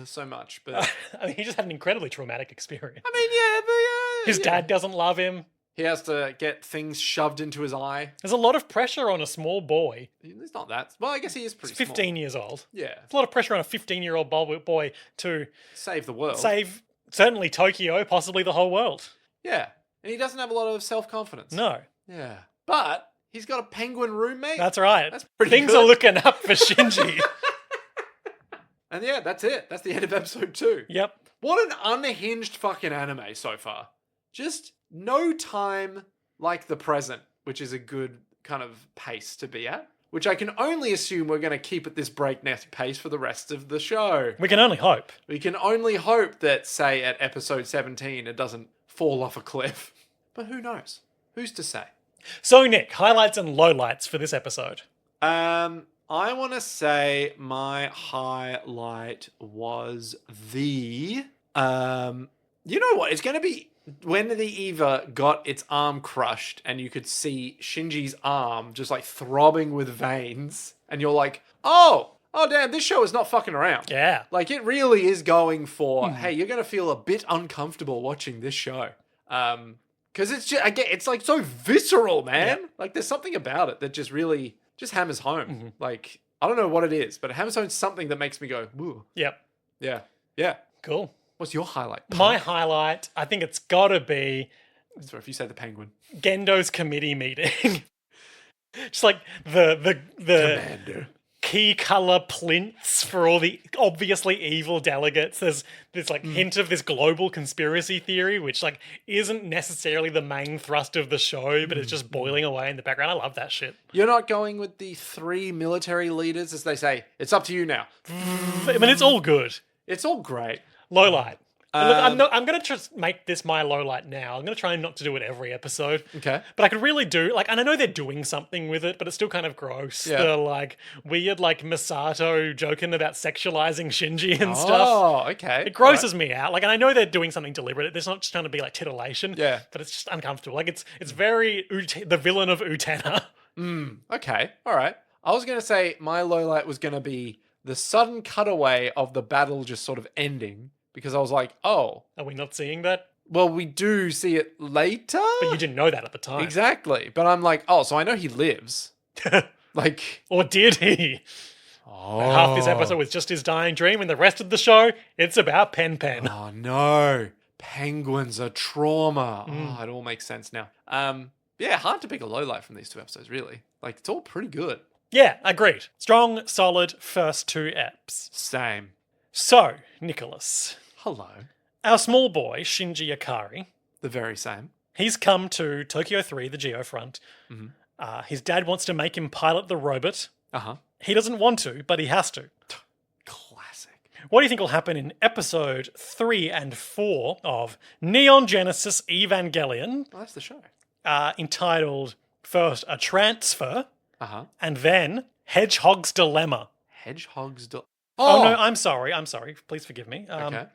so much, but... I mean, he just had an incredibly traumatic experience. I mean, but His dad doesn't love him. He has to get things shoved into his eye. There's a lot of pressure on a small boy. It's not that... Well, I guess he is pretty He's 15 years old. Yeah. There's a lot of pressure on a 15-year-old boy to... Save the world. Save, certainly Tokyo, possibly the whole world. Yeah. And he doesn't have a lot of self-confidence. No. Yeah. But he's got a penguin roommate. That's right. That's pretty Things good. are looking up for Shinji. And yeah, that's it. That's the end of episode 2. Yep. What an unhinged fucking anime so far. Just no time like the present, which is a good kind of pace to be at. Which I can only assume we're going to keep at this breakneck pace for the rest of the show. We can only hope. We can only hope that, say, at episode 17, it doesn't fall off a cliff. But who knows? Who's to say? So, Nick, highlights and lowlights for this episode. I want to say my highlight was the... you know what? It's going to be when the Eva got its arm crushed and you could see Shinji's arm just like throbbing with veins. And you're like, oh damn, this show is not fucking around. Yeah. Like it really is going for, hey, you're going to feel a bit uncomfortable watching this show. Because it's just, again, it's like so visceral, man. Yeah. Like there's something about it that just really just hammers home. Like, I don't know what it is, but it hammers home something that makes me go, ooh. Yep. Yeah. Yeah. Cool. What's your highlight? My highlight, I think it's got to be... Sorry, if you say the penguin. Gendo's committee meeting. Just like the Commander. Key color plinths for all the obviously evil delegates. There's this like hint of this global conspiracy theory, which like isn't necessarily the main thrust of the show, but it's just boiling away in the background. I love that shit. You're not going with the 3 military leaders as they say, it's up to you now. I mean, it's all good. It's all great. Low light. Look, I'm going to just make this my low light now. I'm going to try not to do it every episode. Okay. But I could really do, like, and I know they're doing something with it, but it's still kind of gross. Yeah. The, like, weird, like, Misato joking about sexualizing Shinji and stuff. Oh, okay. It grosses me out. Like, and I know they're doing something deliberate. It's not just trying to be, like, titillation. Yeah. But it's just uncomfortable. Like, it's very the villain of Utena. Okay. All right. I was going to say my low light was going to be the sudden cutaway of the battle just sort of ending. Because I was like, oh. Are we not seeing that? Well, we do see it later. But you didn't know that at the time. Exactly. But I'm like, oh, so I know he lives. Like. Or did he? Oh. Half this episode was just his dying dream, and the rest of the show, it's about Pen. Oh, no. Penguins are trauma. Oh, it all makes sense now. Yeah, hard to pick a low light from these 2 episodes, really. Like, it's all pretty good. Yeah, agreed. Strong, solid first 2 eps. Same. So, Nicholas. Hello. Our small boy, Shinji Ikari. The very same. He's come to Tokyo 3, the Geofront. His dad wants to make him pilot the robot. Uh-huh. He doesn't want to, but he has to. Classic. What do you think will happen in episode 3 and 4 of Neon Genesis Evangelion? Well, that's the show. Entitled, first, A Transfer, Uh-huh. and then Hedgehog's Dilemma. Hedgehog's Oh, no, I'm sorry. Please forgive me. Okay.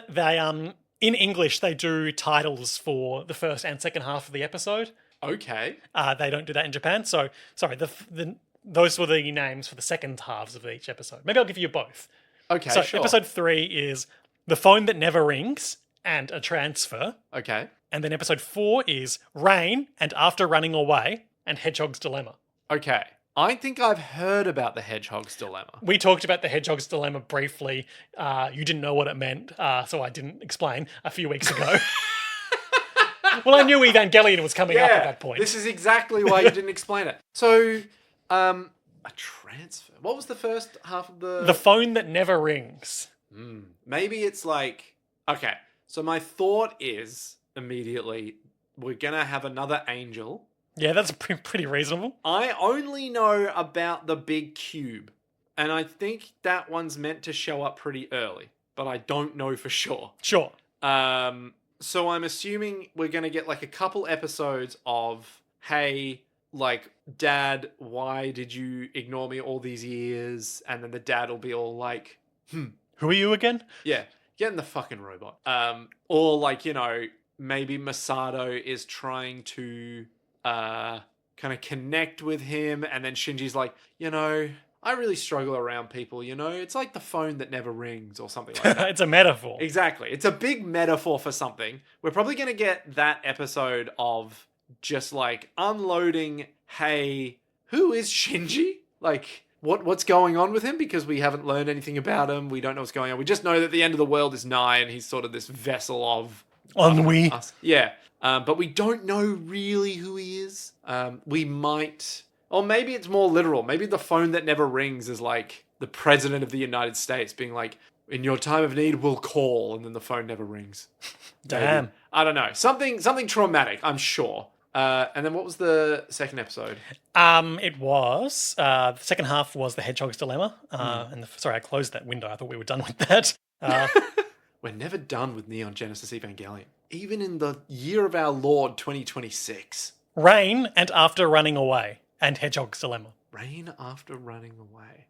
They in English they do titles for the first and second half of the episode. Okay. They don't do that in Japan. So sorry, those were the names for the second halves of each episode. Maybe I'll give you both. Okay, so sure. episode 3 is The Phone That Never Rings and A Transfer. Okay. And then episode 4 is Rain and After Running Away and Hedgehog's Dilemma. Okay. I think I've heard about the Hedgehog's Dilemma. We talked about the Hedgehog's Dilemma briefly. You didn't know what it meant, so I didn't explain a few weeks ago. Well, I knew Evangelion was coming up at that point. This is exactly why you didn't explain it. So, a transfer. What was the first half of the... The phone that never rings. Maybe it's like... Okay, so my thought is, immediately, we're going to have another angel. Yeah, that's pretty reasonable. I only know about the big cube, and I think that one's meant to show up pretty early, but I don't know for sure. Sure. So I'm assuming we're going to get like a couple episodes of, hey, like, Dad, why did you ignore me all these years? And then the dad will be all like, Who are you again? Yeah, get in the fucking robot. Or like, you know, maybe Misato is trying to kind of connect with him, and then Shinji's like, you know, I really struggle around people, you know? It's like the phone that never rings or something like that. It's a metaphor. Exactly. It's a big metaphor for something. We're probably going to get that episode of just like unloading, hey, who is Shinji? Like, what's going on with him? Because we haven't learned anything about him. We don't know what's going on. We just know that the end of the world is nigh, and he's sort of this vessel of... Ennui. Us. Yeah. But we don't know really who he is. We might... Or maybe it's more literal. Maybe the phone that never rings is like the president of the United States being like, in your time of need, we'll call. And then the phone never rings. Damn. Maybe. I don't know. Something traumatic, I'm sure. And then what was the second episode? It was... the second half was the Hedgehog's Dilemma. Sorry, I closed that window. I thought we were done with that. We're never done with Neon Genesis Evangelion. Even in the year of our Lord, 2026. Rain and After Running Away. And Hedgehog's Dilemma. Rain After Running Away.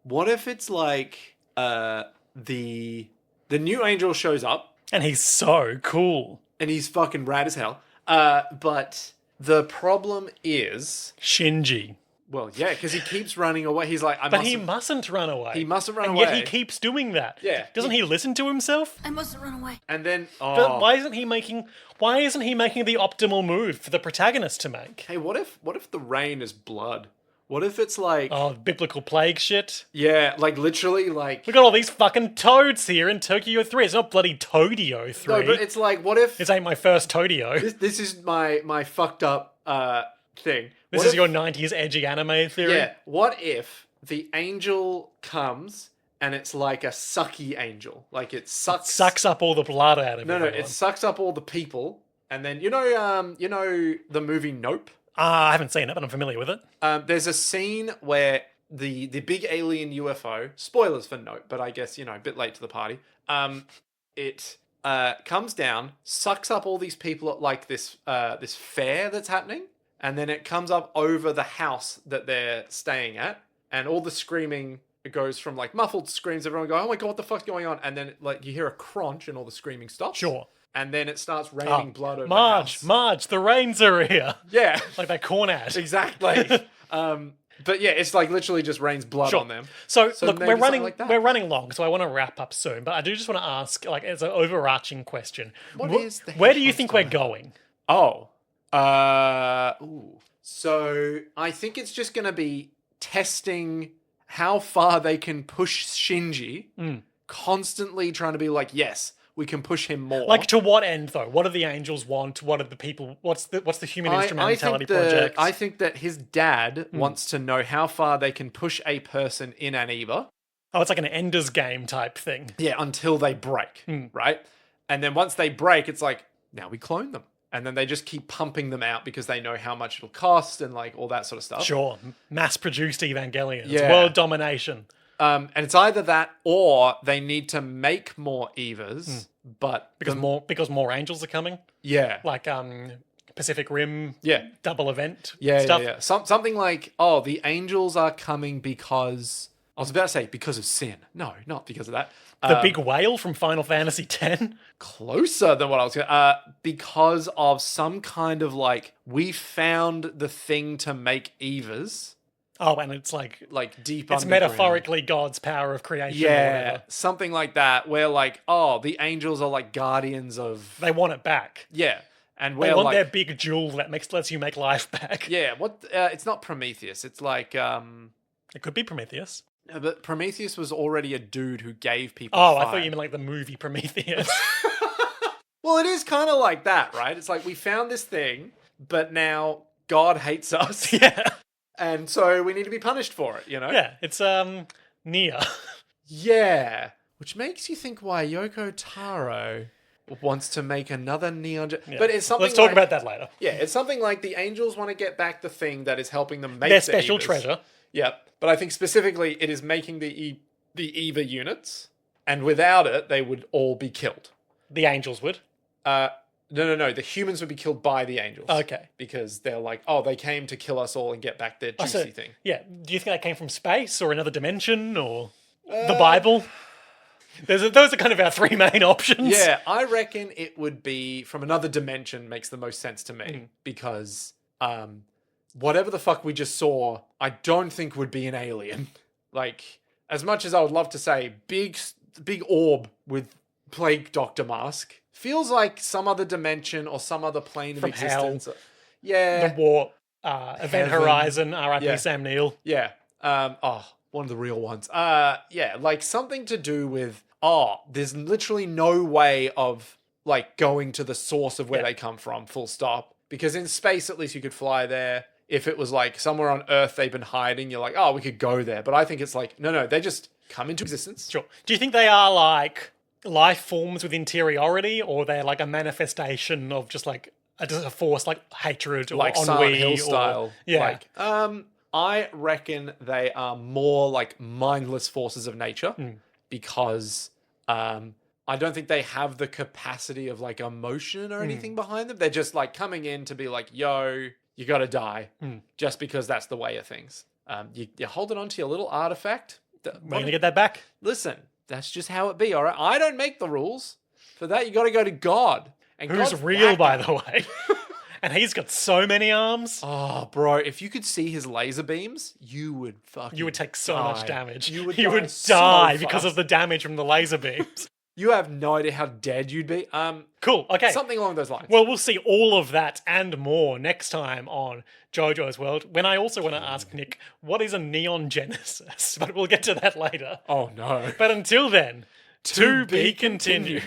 What if it's like the new angel shows up, and he's so cool, and he's fucking rad as hell. But the problem is Shinji. Well, yeah, because he keeps running away. He's like, he mustn't run away. He mustn't run and away. Yet he keeps doing that. Yeah. Doesn't he listen to himself? I mustn't run away. And then, But why isn't he making the optimal move for the protagonist to make? Hey, what if the rain is blood? What if it's like... Oh, biblical plague shit? Yeah, like literally like... We got all these fucking toads here in Tokyo 3. It's not bloody Toadio 3. No, but it's like, what if... This ain't my first Toadio. This is my fucked up thing. This is your 90s edgy anime theory? Yeah. What if the angel comes and it's like a sucky angel? Like it sucks up all the blood out of No, it sucks up all the people. And then, you know the movie Nope? I haven't seen it, but I'm familiar with it. There's a scene where the big alien UFO, spoilers for Nope, but I guess, you know, a bit late to the party. It comes down, sucks up all these people at like this fair that's happening. And then it comes up over the house that they're staying at. And all the screaming, it goes from like muffled screams, everyone go, oh my God, what the fuck's going on? And then like you hear a crunch and all the screaming stops. Sure. And then it starts raining blood over the house. Marge, the rains are here. Yeah. Like that corn ad. Exactly. But yeah, it's like literally just rains blood on them. So look, maybe we're running long, so I want to wrap up soon. But I do just want to ask, like, as an overarching question, where do you think we're going? Oh. So I think it's just going to be testing how far they can push Shinji, constantly trying to be like, yes, we can push him more. Like, to what end, though? What do the angels want? What are the people... What's the human instrumentality project? I think that his dad wants to know how far they can push a person in an EVA. Oh, it's like an Ender's Game type thing. Yeah, until they break, right? And then once they break, it's like, now we clone them. And then they just keep pumping them out because they know how much it'll cost and like all that sort of stuff. Sure. Mass-produced Evangelion. Yeah. It's world domination. And it's either that or they need to make more EVAs, but... Because more angels are coming? Yeah. Like Pacific Rim double event stuff? Yeah. Something like, oh, the angels are coming because... I was about to say because of sin. No, not because of that. The big whale from Final Fantasy X? Closer than what I was going to... because of some kind of like, we found the thing to make EVAs... Oh, and it's like deep it's underground. Metaphorically God's power of creation. Yeah, something like that, where like, oh, the angels are like guardians of... They want it back. Yeah. And They we're want like, their big jewel that lets you make life back. yeah, what? It's not Prometheus. It's like, It could be Prometheus. no, but Prometheus was already a dude who gave people. Oh, fire. I thought you meant like the movie Prometheus. Well, it is kind of like that, right? It's like we found this thing, but now God hates us. Yeah. And so we need to be punished for it, you know? Yeah, it's Nia. Yeah. Which makes you think why Yoko Taro wants to make another neon. Yeah. But it's something. Let's talk like, about that later. Yeah, it's something like the angels want to get back the thing that is helping them make Their the special Evas. treasure. Yep. But I think specifically it is making the EVA units, and without it, they would all be killed. The angels would. No. The humans would be killed by the angels. Okay. Because they're like, oh, they came to kill us all and get back their juicy thing. Yeah. Do you think that came from space or another dimension or the Bible? Those are kind of our three main options. Yeah, I reckon it would be from another dimension makes the most sense to me because whatever the fuck we just saw, I don't think would be an alien. Like, as much as I would love to say big orb with plague doctor mask, feels like some other dimension or some other plane From of existence. hell. Yeah. The War, Event Heaven. Horizon, R.I.P. Yeah. Sam Neill. Yeah. One of the real ones. Yeah, like something to do with, there's literally no way of like going to the source of where they come from, full stop. Because in space, at least you could fly there. If it was like somewhere on Earth they've been hiding, you're like, we could go there. But I think it's like, no, they just come into existence. Sure. Do you think they are like life forms with interiority, or they're like a manifestation of just like a force like hatred or Like ennui Silent Hill or style. Yeah. Like, I reckon they are more like mindless forces of nature because I don't think they have the capacity of like emotion or anything behind them. They're just like coming in to be like, yo, you gotta die just because that's the way of things. You're holding on to your little artifact. We're gonna get that back. Listen, that's just how it be, all right? I don't make the rules. For that, you gotta go to God. And Who's God's real, that by guy. the way. And he's got so many arms. Oh, bro, if you could see his laser beams, you would fucking You would take so die. much damage. You would die because of the damage from the laser beams. You have no idea how dead you'd be. Cool, okay. Something along those lines. Well, we'll see all of that and more next time on JoJo's World, when I also want to ask Nick, what is a Neon Genesis? But we'll get to that later. Oh, no. But until then, to be continued.